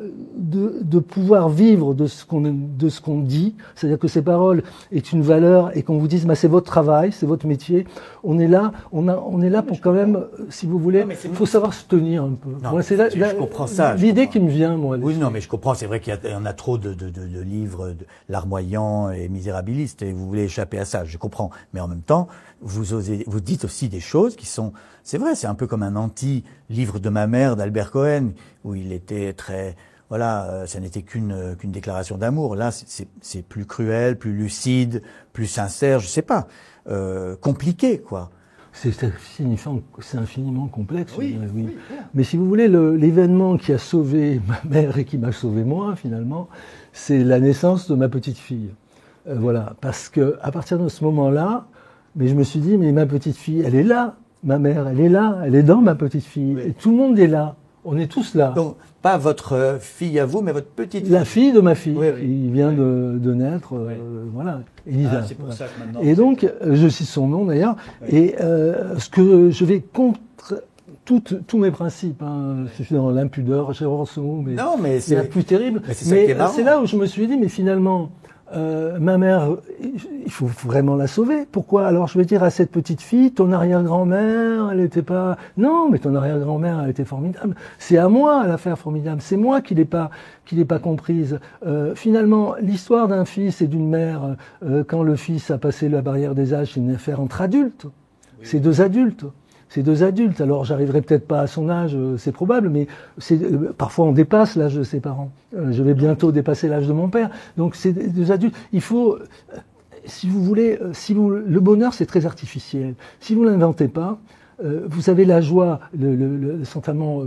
Speaker 2: de pouvoir vivre de ce qu'on dit, c'est-à-dire que ces paroles est une valeur et qu'on vous dise, bah, c'est votre travail, c'est votre métier. On est là pour quand même, si vous voulez, il faut savoir se tenir un peu.
Speaker 1: Non, moi, c'est je comprends ça.
Speaker 2: L'idée qui me vient, moi.
Speaker 1: Oui, non, mais je comprends. C'est vrai qu'il y en a trop de livres larmoyants et misérabilistes, et vous voulez échapper à ça. Je comprends. Mais en même temps, vous dites aussi des choses qui sont, c'est vrai, c'est un peu comme un anti-livre de ma mère d'Albert Cohen, où il était très, voilà, ça n'était qu'une déclaration d'amour. Là, c'est plus cruel, plus lucide, plus sincère, je sais pas, compliqué, quoi.
Speaker 2: C'est infiniment complexe.
Speaker 1: Oui.
Speaker 2: Mais si vous voulez, l'événement qui a sauvé ma mère et qui m'a sauvé moi, finalement, c'est la naissance de ma petite fille. Voilà, parce que à partir de ce moment-là, mais je me suis dit, mais ma petite fille, elle est là, ma mère, elle est là, elle est dans ma petite fille, et tout le monde est là. On est tous là.
Speaker 1: Donc, pas votre fille à vous, mais votre petite fille.
Speaker 2: La fille de ma fille, qui vient de naître, voilà, Elisa.
Speaker 1: C'est pour ça que maintenant.
Speaker 2: Et donc, je cite son nom d'ailleurs, et ce que je vais contre tous mes principes, hein. Je suis dans l'impudeur, j'ai horreur ce mot, mais c'est la plus terrible.
Speaker 1: Mais c'est
Speaker 2: là où je me suis dit, mais finalement, ma mère, il faut vraiment la sauver. Pourquoi? Alors je vais dire à cette petite fille, ton arrière-grand-mère, elle était pas... Non, mais ton arrière-grand-mère, elle était formidable. C'est à moi l'affaire formidable. C'est moi qui l'ai pas comprise. Finalement, l'histoire d'un fils et d'une mère, quand le fils a passé la barrière des âges, c'est une affaire entre adultes. Oui. C'est deux adultes. Alors, j'arriverai peut-être pas à son âge, c'est probable, mais parfois on dépasse l'âge de ses parents. Je vais bientôt dépasser l'âge de mon père. Donc, c'est deux adultes. Il faut, si vous voulez, le bonheur, c'est très artificiel. Si vous l'inventez pas, vous avez la joie, le sentiment,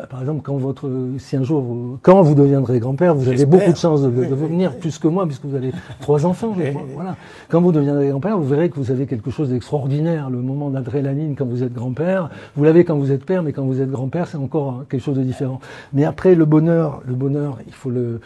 Speaker 2: par exemple, quand vous deviendrez grand-père, vous avez beaucoup de chances de devenir plus que moi, puisque vous avez 3 enfants, je crois, voilà. Quand vous deviendrez grand-père, vous verrez que vous avez quelque chose d'extraordinaire, le moment d'adrénaline quand vous êtes grand-père, vous l'avez quand vous êtes père, mais quand vous êtes grand-père, c'est encore quelque chose de différent. Mais après, le bonheur, il faut le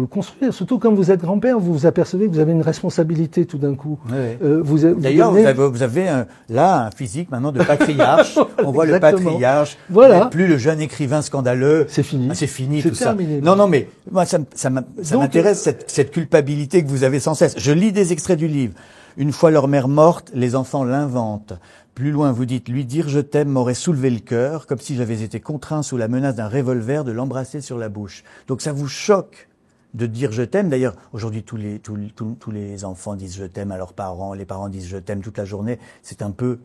Speaker 2: construire. Surtout quand vous êtes grand-père, vous vous apercevez que vous avez une responsabilité tout d'un coup.
Speaker 1: D'ailleurs, vous avez là un physique maintenant de patriarche. On voit le patriarche.
Speaker 2: Voilà.
Speaker 1: Plus le jeune écrivain scandaleux.
Speaker 2: C'est fini.
Speaker 1: C'est fini
Speaker 2: c'est
Speaker 1: tout
Speaker 2: terminé.
Speaker 1: Ça. Non, mais moi ça m'intéresse cette culpabilité que vous avez sans cesse. Je lis des extraits du livre. Une fois leur mère morte, les enfants l'inventent. Plus loin, vous dites, lui dire je t'aime m'aurait soulevé le cœur, comme si j'avais été contraint sous la menace d'un revolver de l'embrasser sur la bouche. Donc ça vous choque de dire je t'aime. D'ailleurs, aujourd'hui, tous les enfants disent je t'aime à leurs parents, les parents disent je t'aime toute la journée. C'est un peu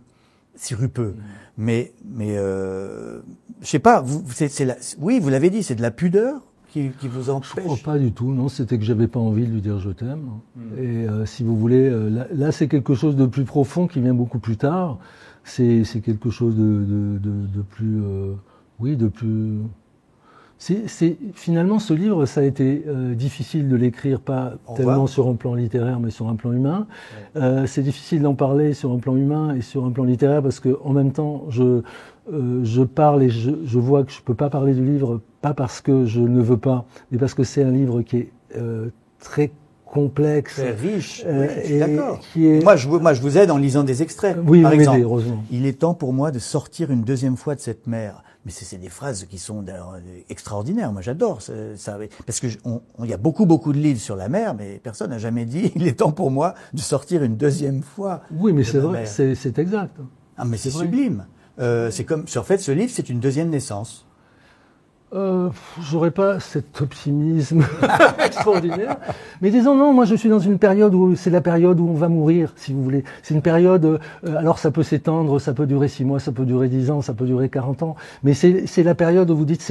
Speaker 1: sirupeux. Mais je sais pas, oui, vous l'avez dit, c'est de la pudeur qui vous empêche.
Speaker 2: Je crois pas du tout, non, c'était que j'avais pas envie de lui dire je t'aime. Et si vous voulez, là c'est quelque chose de plus profond qui vient beaucoup plus tard. C'est quelque chose de plus, de plus... Finalement, ce livre, ça a été difficile de l'écrire, pas tellement sur un plan littéraire, mais sur un plan humain. Ouais. C'est difficile d'en parler sur un plan humain et sur un plan littéraire parce que, en même temps, je parle et je vois que je peux pas parler du livre, pas parce que je ne veux pas, mais parce que c'est un livre qui est très complexe,
Speaker 1: très riche. Oui, je suis d'accord.
Speaker 2: Est...
Speaker 1: Moi, je vous aide en lisant des extraits.
Speaker 2: Oui,
Speaker 1: par exemple,
Speaker 2: heureusement.
Speaker 1: Il est temps pour moi de sortir une deuxième fois de cette mer. Mais c'est des phrases qui sont extraordinaires. Moi, j'adore ça, parce que il y a beaucoup de livres sur la mer, mais personne n'a jamais dit il est temps pour moi de sortir une deuxième fois.
Speaker 2: Oui, mais c'est vrai, c'est exact.
Speaker 1: Ah, mais c'est sublime. C'est comme, en fait, ce livre, c'est une deuxième naissance.
Speaker 2: J'aurais pas cet optimisme extraordinaire. Mais disons non, moi je suis dans une période où c'est la période où on va mourir, si vous voulez. C'est une période, alors ça peut s'étendre, ça peut durer 6 mois, ça peut durer 10 ans, ça peut durer 40 ans. Mais c'est la période où vous dites,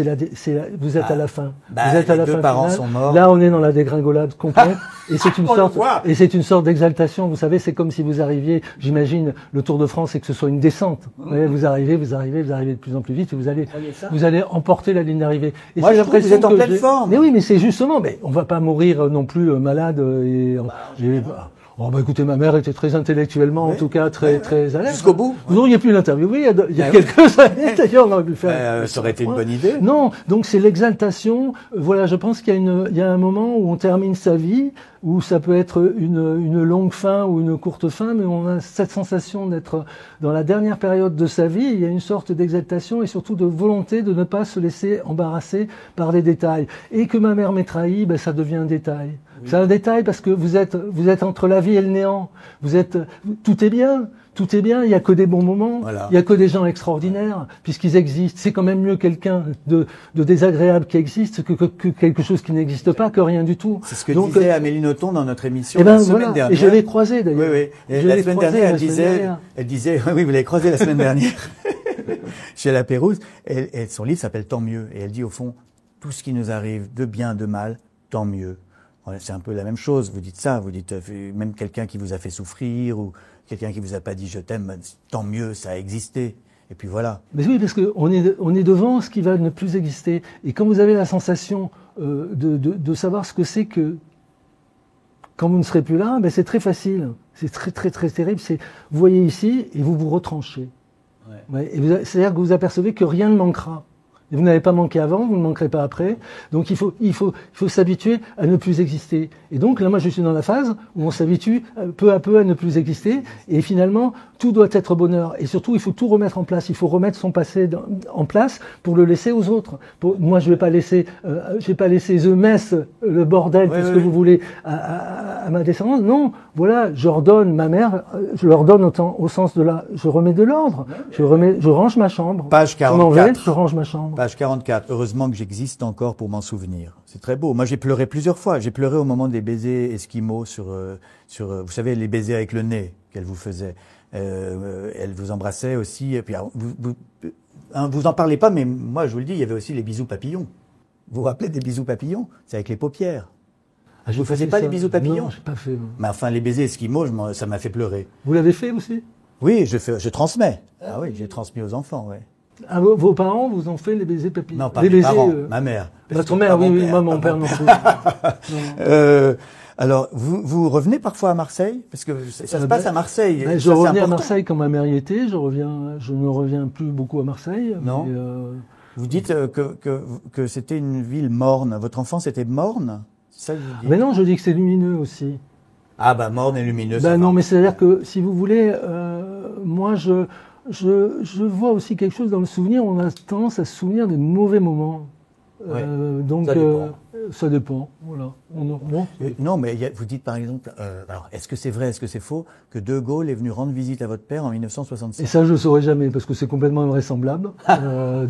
Speaker 2: vous êtes à la fin. Vous êtes à la fin.
Speaker 1: Les 2 parents sont morts.
Speaker 2: Là, on est dans la dégringolade complète. Et c'est une sorte d'exaltation. Vous savez, c'est comme si vous arriviez, j'imagine, le Tour de France et que ce soit une descente. Vous arrivez de plus en plus vite et vous allez emporter la ligne d'arrivée. Et
Speaker 1: moi, je trouve que vous êtes en pleine forme.
Speaker 2: Mais oui, mais c'est justement, on va pas mourir non plus malade Oh bah écoutez, ma mère était très intellectuellement, en tout cas très à l'aise.
Speaker 1: Jusqu'au bout.
Speaker 2: Vous auriez pu l'interviewer il y a quelques années, d'ailleurs, on aurait pu le faire.
Speaker 1: Ça aurait été une bonne idée.
Speaker 2: Non, donc c'est l'exaltation. Voilà, je pense qu'il y a un moment où on termine sa vie, où ça peut être une longue fin ou une courte fin, mais on a cette sensation d'être dans la dernière période de sa vie. Il y a une sorte d'exaltation et surtout de volonté de ne pas se laisser embarrasser par les détails. Et que ma mère m'ait trahi, ben ça devient un détail. Oui. C'est un détail parce que vous êtes entre la vie et le néant. Tout est bien. Tout est bien, il n'y a que des bons moments, il n'y a que des gens extraordinaires, puisqu'ils existent. C'est quand même mieux quelqu'un de désagréable qui existe que quelque chose qui n'existe pas, que rien du tout.
Speaker 1: C'est ce que disait Amélie Nothomb dans notre émission
Speaker 2: la semaine dernière. Et je l'ai croisée d'ailleurs.
Speaker 1: Oui, oui. Et la semaine dernière, elle disait, oui, vous l'avez croisée la semaine dernière, chez la Pérouse, et son livre s'appelle Tant mieux. Et elle dit, au fond, tout ce qui nous arrive, de bien, de mal, tant mieux. C'est un peu la même chose, vous dites ça, vous dites, même quelqu'un qui vous a fait souffrir, ou quelqu'un qui vous a pas dit je t'aime, tant mieux, ça a existé. Et puis voilà.
Speaker 2: Mais oui, parce que on est devant ce qui va ne plus exister. Et quand vous avez la sensation de savoir ce que c'est que quand vous ne serez plus là, ben c'est très facile. C'est très très très terrible. Vous voyez ici et vous vous retranchez. Ouais. C'est-à-dire que vous apercevez que rien ne manquera. Et vous n'avez pas manqué avant, vous ne manquerez pas après. Donc il faut s'habituer à ne plus exister. Et donc là, moi, je suis dans la phase où on s'habitue peu à peu à ne plus exister. Et finalement, tout doit être bonheur. Et surtout, il faut tout remettre en place. Il faut remettre son passé en place pour le laisser aux autres. Moi, je vais pas laisser The Mess, le bordel, tout ce que vous voulez, à ma descendance. Non, voilà, je redonne ma mère, je leur donne au sens de je remets de l'ordre. Je range ma chambre.
Speaker 1: Page 44.
Speaker 2: Je range ma chambre.
Speaker 1: Page 44. Heureusement que j'existe encore pour m'en souvenir. C'est très beau. Moi, j'ai pleuré plusieurs fois. J'ai pleuré au moment des baisers esquimaux sur, vous savez, les baisers avec le nez qu'elle vous faisait. Elle vous embrassait aussi. Et puis, vous en parlez pas, mais moi, je vous le dis, il y avait aussi les bisous papillons. Vous vous rappelez des bisous papillons? C'est avec les paupières. Vous ne faisiez pas les bisous papillons?
Speaker 2: Non, j'ai pas fait. Non.
Speaker 1: Mais enfin, les baisers esquimaux, ça m'a fait pleurer.
Speaker 2: Vous l'avez fait aussi?
Speaker 1: Oui, je transmets. Ah oui, j'ai transmis aux enfants, ouais.
Speaker 2: Ah, vos parents vous ont fait les baisers papillons?
Speaker 1: Non, pas mes parents, ma mère.
Speaker 2: Votre mère, oui, moi, mon père non plus.
Speaker 1: Alors, vous revenez parfois à Marseille? Parce que ça se passe à Marseille.
Speaker 2: Je revenais à Marseille quand ma mère y était. Je ne reviens plus beaucoup à Marseille.
Speaker 1: Non. Mais vous dites que c'était une ville morne. Votre enfance était morne? C'est ça que vous dites?
Speaker 2: Mais non, je dis que c'est lumineux aussi.
Speaker 1: Ah bah morne et lumineux.
Speaker 2: Non, mais c'est-à-dire que si vous voulez, moi je vois aussi quelque chose dans le souvenir. On a tendance à se souvenir des mauvais moments.
Speaker 1: Ouais,
Speaker 2: donc ça dépend. Voilà.
Speaker 1: Non, mais vous dites par exemple, alors est-ce que c'est vrai, est-ce que c'est faux, que De Gaulle est venu rendre visite à votre père en 1966?
Speaker 2: Et ça, je le saurais jamais parce que c'est complètement invraisemblable.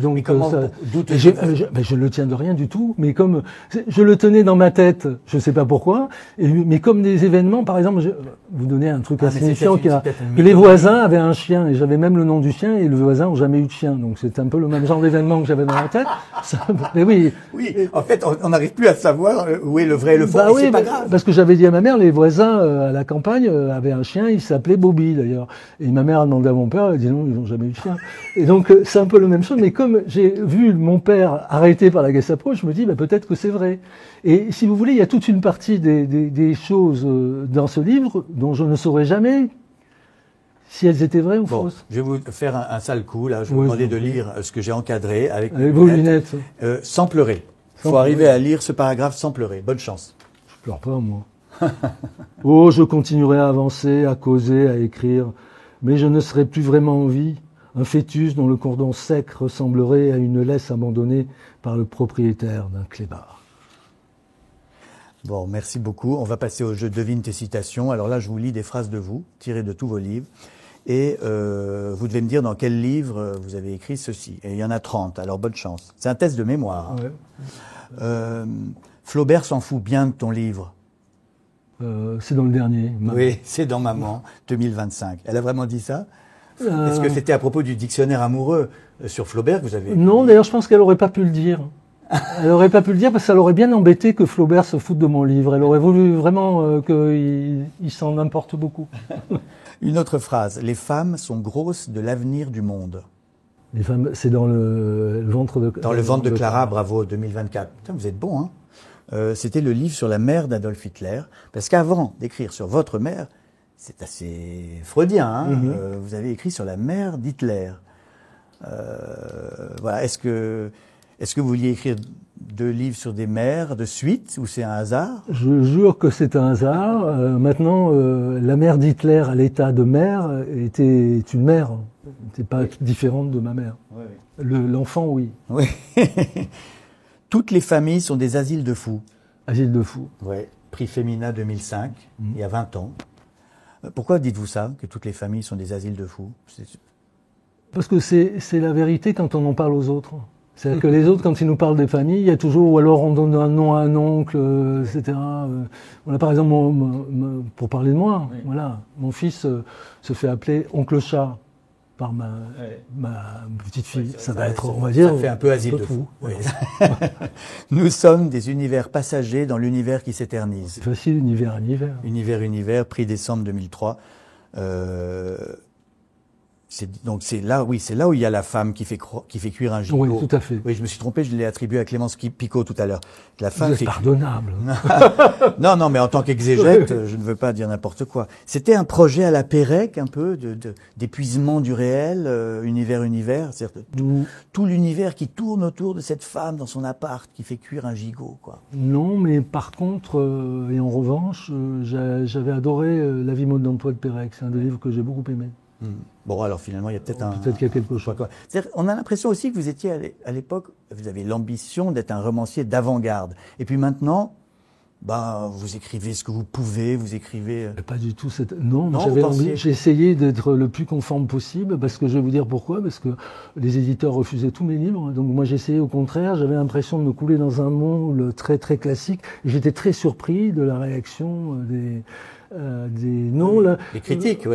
Speaker 2: Donc
Speaker 1: mais comment,
Speaker 2: je ne le tiens de rien du tout. Mais comme je le tenais dans ma tête, je ne sais pas pourquoi. Mais comme des événements, par exemple, vous donnez un truc assez signifiant que les voisins avaient un chien et j'avais même le nom du chien et les voisins n'ont jamais eu de chien. Donc c'est un peu le même genre d'événement que j'avais dans la tête. Mais oui.
Speaker 1: Oui. En fait, on n'arrive plus à savoir où est le vrai et le faux.
Speaker 2: Oui, c'est pas grave. Parce que j'avais dit à ma mère, les voisins à la campagne avaient un chien, il s'appelait Bobby d'ailleurs. Et ma mère a demandé à mon père, elle a dit non, ils n'ont jamais eu de chien. Et donc c'est un peu la même chose. Mais comme j'ai vu mon père arrêté par la Gestapo, je me dis peut-être que c'est vrai. Et si vous voulez, il y a toute une partie des choses dans ce livre dont je ne saurais jamais si elles étaient vraies ou fausses.
Speaker 1: Je vais vous faire un sale coup là. Je vais vous demander de lire ce que j'ai encadré avec
Speaker 2: vos lunettes.
Speaker 1: Sans pleurer. Il faut arriver à lire ce paragraphe sans pleurer. Bonne chance.
Speaker 2: Je pleure pas, moi. Oh, je continuerai à avancer, à causer, à écrire, mais je ne serai plus vraiment en vie. Un fœtus dont le cordon sec ressemblerait à une laisse abandonnée par le propriétaire d'un clébard.
Speaker 1: Bon, merci beaucoup. On va passer au jeu Devine tes citations. Alors là, je vous lis des phrases de vous, tirées de tous vos livres. Et vous devez me dire dans quel livre vous avez écrit ceci. Et il y en a 30, alors bonne chance. C'est un test de mémoire. Ouais. Flaubert s'en fout bien de ton livre.
Speaker 2: C'est dans le dernier.
Speaker 1: Oui, c'est dans Maman, 2025. Elle a vraiment dit ça? Est-ce que c'était à propos du dictionnaire amoureux sur Flaubert que vous avez...
Speaker 2: Non, d'ailleurs, je pense qu'elle aurait pas pu le dire. Elle aurait pas pu le dire parce que ça l'aurait bien embêté que Flaubert se foute de mon livre. Elle aurait voulu vraiment qu'il s'en importe beaucoup.
Speaker 1: Une autre phrase. Les femmes sont grosses de l'avenir du monde.
Speaker 2: Les femmes, c'est dans le ventre de...
Speaker 1: Dans le ventre de Clara, bravo, 2024. Putain, vous êtes bon, hein? c'était le livre sur la mère d'Adolf Hitler. Parce qu'avant d'écrire sur votre mère, c'est assez freudien, hein, vous avez écrit sur la mère d'Hitler. Voilà. Est-ce que vous vouliez écrire 2 livres sur des mères de suite, ou c'est un hasard?
Speaker 2: Je jure que c'est un hasard. Maintenant, la mère d'Hitler à l'état de mère était une mère, n'était pas différente de ma mère.
Speaker 1: Oui.
Speaker 2: L'enfant, oui.
Speaker 1: Oui. Toutes les familles sont des asiles de fous.
Speaker 2: Asile de fous.
Speaker 1: Oui. Prix Femina 2005, il y a 20 ans. Pourquoi dites-vous ça, que toutes les familles sont des asiles de fous?
Speaker 2: Parce que c'est la vérité quand on en parle aux autres. C'est-à-dire que les autres, quand ils nous parlent des familles, il y a toujours, ou alors on donne un nom à un oncle, etc. Voilà, par exemple, pour parler de moi, voilà, mon fils se fait appeler oncle chat par ma petite fille. Ça va être, on va dire,
Speaker 1: ça fait un peu asile de fou.
Speaker 2: Oui.
Speaker 1: Nous sommes des univers passagers dans l'univers qui s'éternise.
Speaker 2: C'est facile, univers,
Speaker 1: Univers, prix décembre 2003. Donc c'est là où il y a la femme qui fait cuire un gigot.
Speaker 2: Oui, tout à fait.
Speaker 1: Oui, je me suis trompé, je l'ai attribué à Clémence Picot tout à l'heure.
Speaker 2: La femme c'est pardonnable.
Speaker 1: Non, mais en tant qu'exégète, je ne veux pas dire n'importe quoi. C'était un projet à la Pérec, un peu d'épuisement du réel, univers, c'est-à-dire tout l'univers qui tourne autour de cette femme dans son appart qui fait cuire un gigot, quoi.
Speaker 2: Non, mais par contre, et en revanche, j'avais adoré La vie mode d'emploi de Pérec. C'est un des livres que j'ai beaucoup aimé.
Speaker 1: Bon, alors finalement, il y a peut-être
Speaker 2: qu'il y a quelque chose.
Speaker 1: C'est-à-dire, on a l'impression aussi que vous étiez à l'époque, vous avez l'ambition d'être un romancier d'avant-garde. Et puis maintenant, vous écrivez ce que vous pouvez, vous écrivez.
Speaker 2: Pas du tout. Non, j'ai essayé d'être le plus conforme possible, parce que je vais vous dire pourquoi. Parce que les éditeurs refusaient tous mes livres. Donc moi, j'essayais au contraire. J'avais l'impression de me couler dans un monde très très classique. Et j'étais très surpris de la réaction des non, là,
Speaker 1: les critiques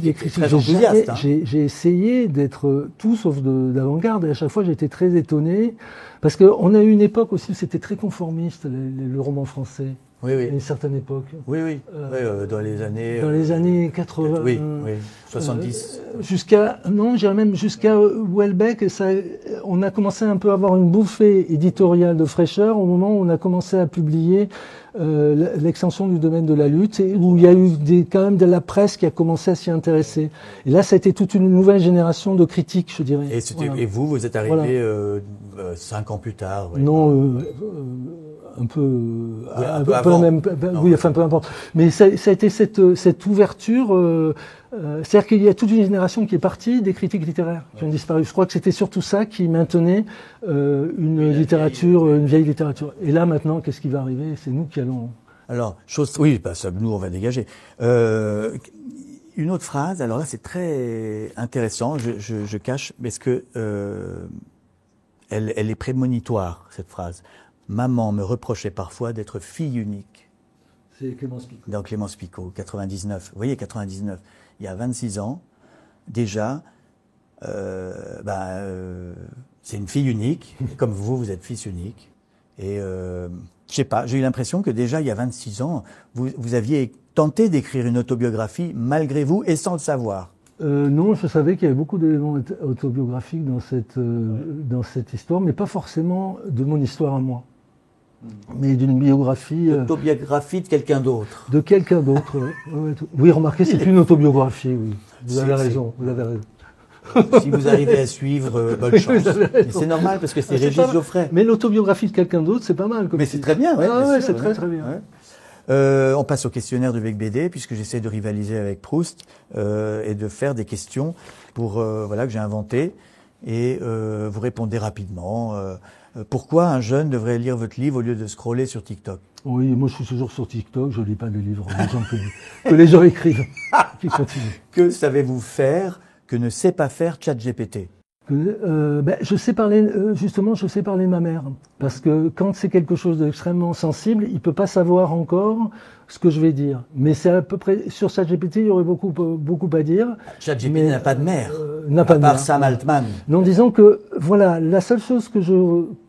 Speaker 1: étaient très enthousiastes.
Speaker 2: J'ai essayé d'être tout sauf d'avant-garde, et à chaque fois j'étais très étonné, parce qu'on a eu une époque aussi où c'était très conformiste, le roman français.
Speaker 1: Oui.
Speaker 2: À une certaine époque.
Speaker 1: Oui. Dans les années.
Speaker 2: Dans les années 80.
Speaker 1: Oui. 70.
Speaker 2: Jusqu'à Houellebecq, on a commencé un peu à avoir une bouffée éditoriale de fraîcheur au moment où on a commencé à publier l'extension du domaine de la lutte, et où il y a eu quand même de la presse qui a commencé à s'y intéresser. Et là, ça a été toute une nouvelle génération de critiques, je dirais.
Speaker 1: Et vous êtes arrivé 5 ans plus tard.
Speaker 2: Non, un peu peu importe. Mais ça a été cette ouverture. C'est-à-dire qu'il y a toute une génération qui est partie des critiques littéraires qui ont disparu. Je crois que c'était surtout ça qui maintenait une vieille littérature. Et là maintenant, qu'est-ce qui va arriver? C'est nous qui allons.
Speaker 1: Alors, nous on va dégager. Une autre phrase. Alors là, c'est très intéressant. Je cache, parce que elle est prémonitoire, cette phrase. Maman me reprochait parfois d'être fille unique.
Speaker 2: C'est Clémence Picot.
Speaker 1: Dans Clémence Picot, 99. Vous voyez, 99. Il y a 26 ans, déjà, c'est une fille unique. Comme vous êtes fils unique. Et je sais pas, j'ai eu l'impression que déjà, il y a 26 ans, vous aviez tenté d'écrire une autobiographie malgré vous et sans le savoir.
Speaker 2: Non, je savais qu'il y avait beaucoup d'éléments autobiographiques dans cette histoire, mais pas forcément de mon histoire à moi. Mais d'une biographie.
Speaker 1: Autobiographie de quelqu'un d'autre.
Speaker 2: De quelqu'un d'autre, oui. Oui, remarquez, c'est une autobiographie, oui. Vous avez raison.
Speaker 1: Si vous arrivez à suivre, bonne chance. C'est normal parce que c'est Régis Geoffrey.
Speaker 2: Mais l'autobiographie de quelqu'un d'autre, c'est pas mal.
Speaker 1: Mais c'est très bien,
Speaker 2: c'est très très bien.
Speaker 1: Ouais. On passe au questionnaire de Bec BD, puisque j'essaie de rivaliser avec Proust et de faire des questions que j'ai inventées, et vous répondez rapidement. Pourquoi un jeune devrait lire votre livre au lieu de scroller sur TikTok?
Speaker 2: Oui, moi je suis toujours sur TikTok, je lis pas de livres que les gens écrivent. Qui continuent.
Speaker 1: Que savez-vous faire que ne sait pas faire ChatGPT?
Speaker 2: Je sais parler de ma mère, parce que quand c'est quelque chose d'extrêmement sensible, il peut pas savoir encore ce que je vais dire. Mais c'est à peu près sur ChatGPT, il y aurait beaucoup à dire.
Speaker 1: ChatGPT n'a pas de mère,
Speaker 2: n'a pas de
Speaker 1: part
Speaker 2: mère.
Speaker 1: Sam Altman.
Speaker 2: Non, disons que voilà, la seule chose que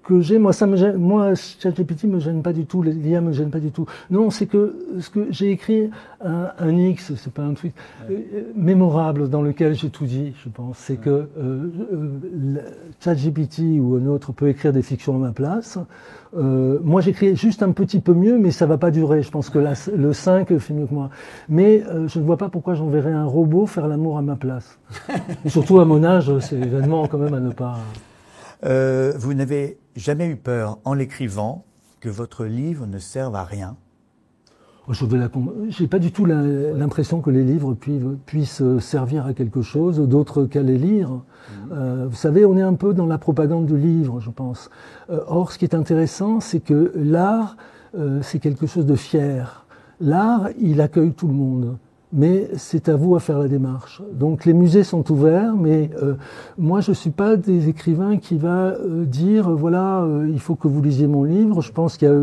Speaker 2: que j'ai, moi ça me gêne, moi ChatGPT me gêne pas du tout, l'IA me gêne pas du tout. Non, c'est que ce que j'ai écrit un X, c'est pas un tweet mémorable dans lequel j'ai tout dit, je pense. C'est que ChatGPT ou un autre peut écrire des fictions à ma place. Moi j'écris juste un petit peu mieux, mais ça va pas durer. Je pense que le 5 fait mieux que moi. Mais je ne vois pas pourquoi j'enverrais un robot faire l'amour à ma place. Surtout à mon âge, c'est événement quand même à ne pas.
Speaker 1: Vous n'avez jamais eu peur, en l'écrivant, que votre livre ne serve à rien?
Speaker 2: J'ai pas du tout l'impression que les livres puissent servir à quelque chose d'autre qu'à les lire. Vous savez, on est un peu dans la propagande du livre, je pense. Or, ce qui est intéressant, c'est que l'art, c'est quelque chose de fier. L'art, il accueille tout le monde. Mais c'est à vous à faire la démarche. Donc les musées sont ouverts, mais moi je suis pas des écrivains qui va dire voilà il faut que vous lisiez mon livre. Je pense qu'il y a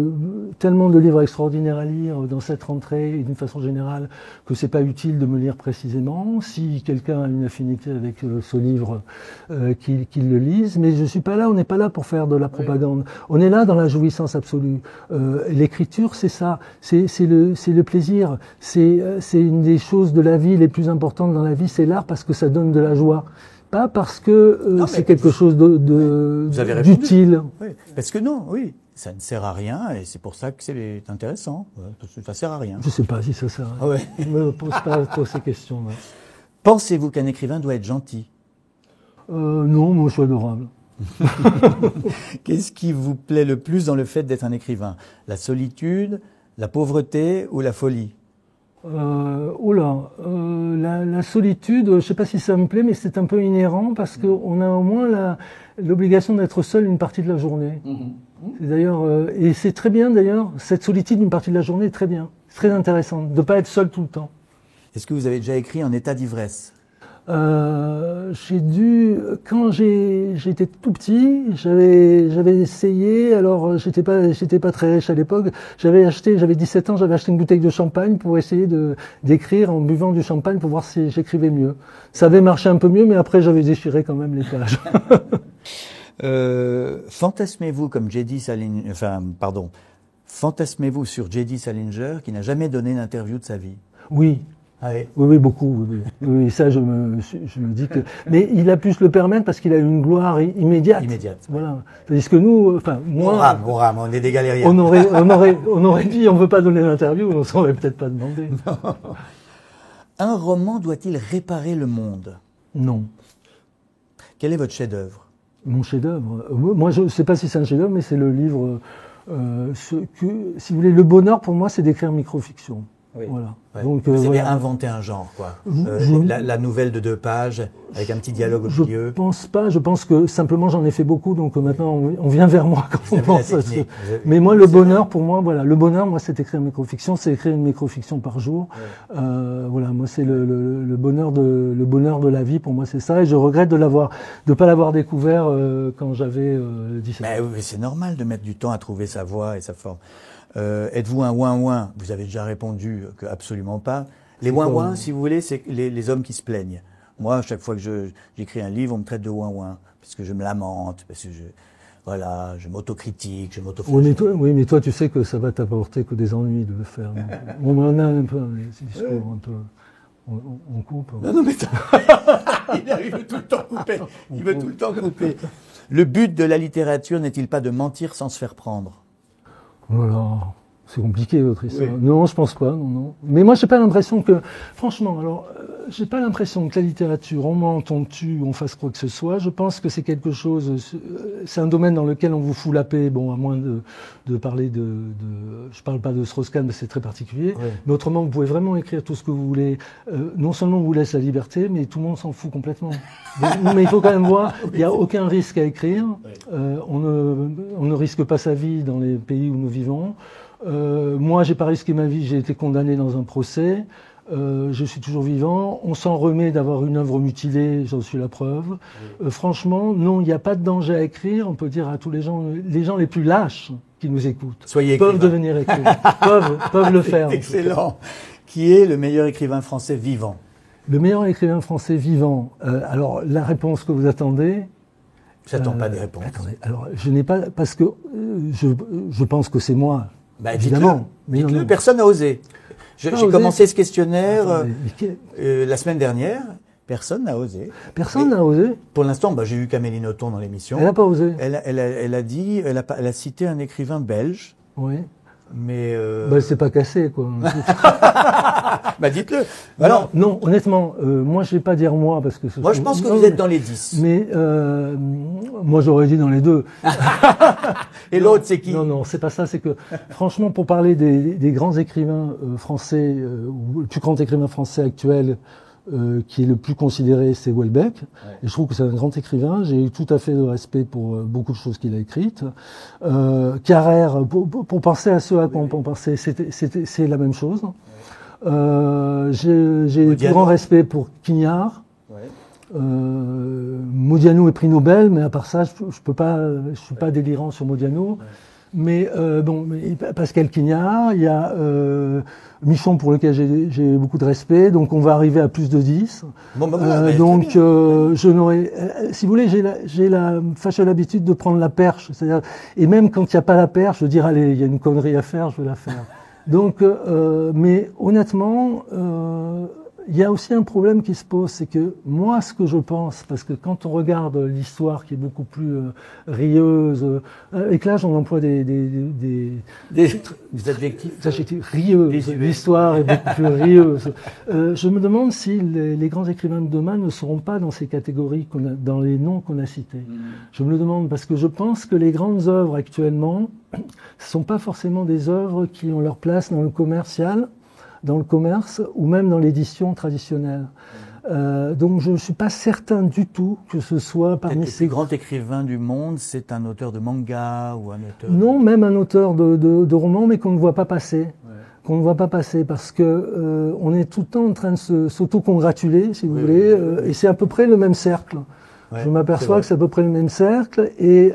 Speaker 2: tellement de livres extraordinaires à lire dans cette rentrée et d'une façon générale que c'est pas utile de me lire précisément. Si quelqu'un a une affinité avec ce livre, qu'il le lise. Mais je suis pas là. On n'est pas là pour faire de la propagande. On est là dans la jouissance absolue. L'écriture c'est ça. C'est le plaisir. C'est une des choses de la vie les plus importantes dans la vie, c'est l'art parce que ça donne de la joie. Pas parce que c'est quelque chose d'utile.
Speaker 1: Oui, parce que non, oui, ça ne sert à rien et c'est pour ça que c'est intéressant. Ça sert à rien.
Speaker 2: Je sais pas si ça sert à rien.
Speaker 1: Ouais.
Speaker 2: Ne me pose pas trop ces questions. Ouais.
Speaker 1: Pensez-vous qu'un écrivain doit être gentil?
Speaker 2: Non, moi je suis adorable.
Speaker 1: Qu'est-ce qui vous plaît le plus dans le fait d'être un écrivain? La solitude, la pauvreté ou la folie?
Speaker 2: La solitude, je sais pas si ça me plaît, mais c'est un peu inhérent parce qu'on a au moins l'obligation d'être seul une partie de la journée. C'est d'ailleurs, et c'est très bien d'ailleurs, cette solitude une partie de la journée est très bien, c'est très intéressant de pas être seul tout le temps.
Speaker 1: Est-ce que vous avez déjà écrit en état d'ivresse?
Speaker 2: Quand j'étais tout petit, j'avais essayé, alors j'étais pas très riche à l'époque, j'avais 17 ans, j'avais acheté une bouteille de champagne pour essayer d'écrire en buvant du champagne pour voir si j'écrivais mieux. Ça avait marché un peu mieux, mais après j'avais déchiré quand même les pages.
Speaker 1: Fantasmez-vous fantasmez-vous sur J.D. Salinger qui n'a jamais donné d'interview de sa vie?
Speaker 2: Oui.
Speaker 1: Ah oui.
Speaker 2: Oui, beaucoup. Oui, ça, je me dis que. Mais il a pu se le permettre parce qu'il a eu une gloire immédiate. Voilà. Tandis que nous, moi.
Speaker 1: Au rame, on est des galériens.
Speaker 2: On aurait dit, on veut pas donner d'interview, on s'en aurait peut-être pas demandé.
Speaker 1: Un roman doit-il réparer le monde?
Speaker 2: Non.
Speaker 1: Quel est votre chef-d'œuvre?
Speaker 2: Mon chef-d'œuvre. Moi, je sais pas si c'est un chef-d'œuvre, mais c'est le livre. Si vous voulez, le bonheur pour moi, c'est d'écrire microfiction.
Speaker 1: Oui.
Speaker 2: Voilà.
Speaker 1: Ouais.
Speaker 2: Donc,
Speaker 1: vous avez inventé un genre, quoi. La nouvelle de 2 pages, avec un petit dialogue au milieu.
Speaker 2: Je pense pas. Je pense que simplement j'en ai fait beaucoup, donc maintenant on vient vers moi quand on pense à ça. Mais moi, le bonheur, pour moi, voilà, le bonheur, moi, c'est écrire une microfiction, c'est écrire une microfiction par jour. Ouais. Voilà, moi, c'est le bonheur de la vie. Pour moi, c'est ça. Et je regrette de pas l'avoir découvert quand j'avais 17 ans.
Speaker 1: Mais oui, c'est normal de mettre du temps à trouver sa voix et sa forme. Êtes-vous un ouin-ouin? Vous avez déjà répondu que absolument pas. Les ouin-ouin, si vous voulez, c'est les hommes qui se plaignent. Moi, à chaque fois que j'écris un livre, on me traite de ouin-ouin parce que je me lamente, parce que je m'autocritique, je m'autoflagelle.
Speaker 2: Oui, mais toi, tu sais que ça va t'apporter que des ennuis de le faire. On en a un peu les discours un peu. On coupe.
Speaker 1: Non, mais il veut tout le temps couper. Il veut tout le temps couper. Le but de la littérature n'est-il pas de mentir sans se faire prendre?
Speaker 2: Voilà, c'est compliqué votre histoire.
Speaker 1: Oui.
Speaker 2: Non, je pense pas, non. Mais moi, j'ai pas l'impression que, franchement, j'ai pas l'impression que la littérature, on mente, on tue, on fasse quoi que ce soit. Je pense que c'est quelque chose, c'est un domaine dans lequel on vous fout la paix. Bon, à moins de parler je parle pas de Strauss-Kahn, mais c'est très particulier. Ouais. Mais autrement, vous pouvez vraiment écrire tout ce que vous voulez. Non seulement on vous laisse la liberté, mais tout le monde s'en fout complètement. Mais il faut quand même voir, il n'y a aucun risque à écrire. On ne risque pas sa vie dans les pays où nous vivons. Moi, j'ai pas risqué ma vie, j'ai été condamné dans un procès. Je suis toujours vivant. On s'en remet d'avoir une œuvre mutilée, j'en suis la preuve. Franchement, non, il n'y a pas de danger à écrire. On peut dire à tous les gens les plus lâches qui nous écoutent, peuvent devenir écrivains, peuvent le faire.
Speaker 1: Excellent. Qui est le meilleur écrivain français vivant?
Speaker 2: Le meilleur écrivain français vivant. Alors, la réponse que vous attendez.
Speaker 1: J'attends pas des réponses.
Speaker 2: Attendez, alors je n'ai pas, parce que je pense que c'est moi,
Speaker 1: Bah,
Speaker 2: évidemment.
Speaker 1: Dites-le, personne n'a osé. J'ai commencé ce questionnaire la semaine dernière, personne n'a osé.
Speaker 2: Personne n'a osé.
Speaker 1: Pour l'instant, j'ai eu Camélie Nothomb dans l'émission.
Speaker 2: Elle n'a pas osé.
Speaker 1: Elle a cité un écrivain belge.
Speaker 2: Oui.
Speaker 1: Mais
Speaker 2: elle s'est pas cassée, quoi.
Speaker 1: Dites-le.
Speaker 2: Alors, non, honnêtement, moi je vais pas dire moi parce que
Speaker 1: moi je pense que vous êtes dans les 10.
Speaker 2: Mais moi j'aurais dit dans les 2.
Speaker 1: Et l'autre c'est qui?
Speaker 2: Non, c'est pas ça. C'est que franchement, pour parler des grands écrivains français, ou le plus grand écrivain français actuel, qui est le plus considéré, c'est Houellebecq. Ouais. Et je trouve que c'est un grand écrivain. J'ai eu tout à fait de respect pour beaucoup de choses qu'il a écrites. Carrère, pour penser à ce à quoi on pensait, c'est la même chose. Ouais. J'ai tout grand respect pour Quignard. Ouais. Modiano est prix Nobel, mais à part ça, je suis pas délirant sur Modiano. Ouais. Mais Pascal Quignard, il y a Michon pour lequel j'ai beaucoup de respect, donc on va arriver à plus de 10. Je n'aurais, si vous voulez, j'ai la fâcheuse habitude de prendre la perche, c'est-à-dire, et même quand il n'y a pas la perche, je veux dire allez, il y a une connerie à faire, je vais la faire. Donc, mais honnêtement, il y a aussi un problème qui se pose, c'est que moi, ce que je pense, parce que quand on regarde l'histoire qui est beaucoup plus rieuse, avec l'âge on emploie des
Speaker 1: adjectifs
Speaker 2: rieuse, l'histoire est beaucoup plus rieuse. Je me demande si les grands écrivains de demain ne seront pas dans ces catégories dans les noms qu'on a cités. Je me le demande parce que je pense que les grandes œuvres actuellement ne sont pas forcément des œuvres qui ont leur place dans le commercial, dans le commerce ou même dans l'édition traditionnelle. Donc je ne suis pas certain du tout que ce soit parmi
Speaker 1: ces grands écrivains du monde, c'est un auteur de manga ou un auteur...
Speaker 2: Non, même un auteur de romans, mais qu'on ne voit pas passer. Ouais. Qu'on ne voit pas passer parce que on est tout le temps en train de s'auto-congratuler, si vous voulez, et c'est à peu près le même cercle. Ouais, je m'aperçois que c'est à peu près le même cercle et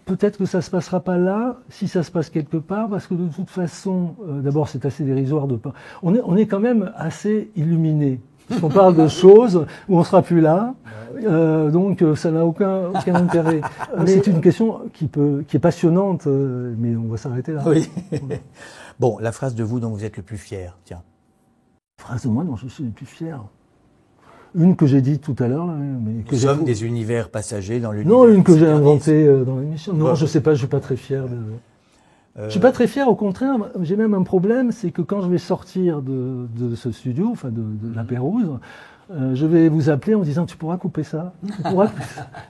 Speaker 2: peut-être que ça se passera pas là, si ça se passe quelque part, parce que de toute façon, d'abord c'est assez dérisoire de pas. On est quand même assez illuminé. On parle de choses où on sera plus là, donc ça n'a aucun intérêt. C'est une question qui est passionnante, mais on va s'arrêter là.
Speaker 1: Oui. Bon, la phrase de vous dont vous êtes le plus fier, tiens.
Speaker 2: La phrase de moi dont je suis le plus fier. Une que j'ai dite tout à l'heure.
Speaker 1: Nous sommes des univers passagers dans l'univers.
Speaker 2: Non, une que j'ai inventée dans l'émission. Non, je sais pas, je suis pas très fier. Je suis pas très fier, au contraire. J'ai même un problème, c'est que quand je vais sortir de ce studio, enfin de la Pérouse, je vais vous appeler en disant tu pourras couper ça.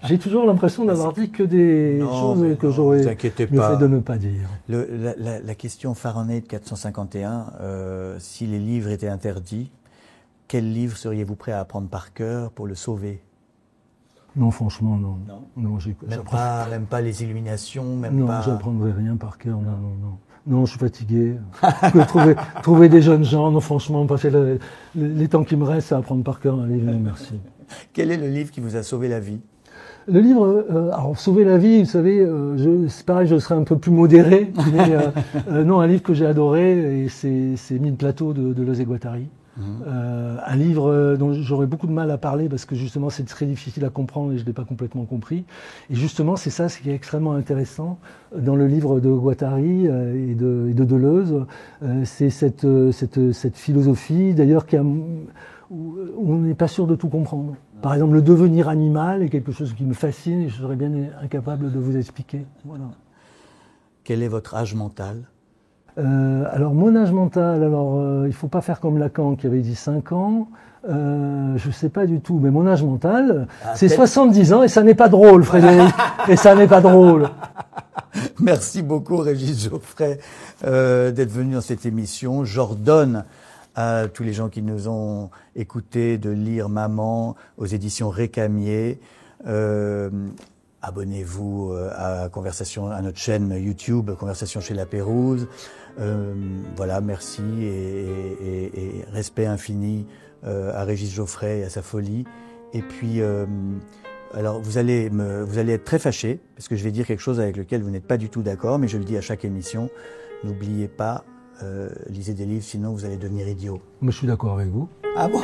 Speaker 2: J'ai toujours l'impression d'avoir dit que des choses que j'aurais mieux fait de ne pas dire.
Speaker 1: La question Fahrenheit 451, si les livres étaient interdits, quel livre seriez-vous prêt à apprendre par cœur pour le sauver?
Speaker 2: Non, franchement, non.
Speaker 1: Non, même pas les Illuminations, même
Speaker 2: non,
Speaker 1: pas...
Speaker 2: Non, j'apprendrai rien par cœur, non. Non, je suis fatigué. trouver des jeunes gens, non, franchement, passer les temps qui me restent, c'est apprendre par cœur un livre, non, merci.
Speaker 1: Quel est le livre qui vous a sauvé la vie?
Speaker 2: Le livre, alors sauver la vie, vous savez, c'est pareil, je serais un peu plus modéré, mais non, un livre que j'ai adoré, et c'est 1000 plateaux de Deleuze et Guattari. Un livre dont j'aurais beaucoup de mal à parler parce que justement c'est très difficile à comprendre et je ne l'ai pas complètement compris. Et justement c'est ça ce qui est extrêmement intéressant dans le livre de Guattari et de Deleuze. C'est cette philosophie d'ailleurs où on n'est pas sûr de tout comprendre. Par exemple le devenir animal est quelque chose qui me fascine et je serais bien incapable de vous expliquer. Voilà.
Speaker 1: Quel est votre âge mental ?
Speaker 2: Alors mon âge mental, il faut pas faire comme Lacan qui avait dit 5 ans, je sais pas du tout, mais mon âge mental, c'est 70 ans et ça n'est pas drôle, Frédéric, et ça n'est pas drôle.
Speaker 1: Merci beaucoup Régis Geoffrey d'être venu dans cette émission. J'ordonne à tous les gens qui nous ont écoutés de lire Maman aux éditions Récamier. Abonnez-vous à notre chaîne YouTube, Conversation chez la Pérouse. Voilà, merci et respect infini à Régis Geoffrey et à sa folie. Et puis, alors vous allez être très fâchés parce que je vais dire quelque chose avec lequel vous n'êtes pas du tout d'accord, mais je le dis à chaque émission. N'oubliez pas, lisez des livres, sinon vous allez devenir idiot.
Speaker 2: Moi, je suis d'accord avec vous.
Speaker 1: Ah bon?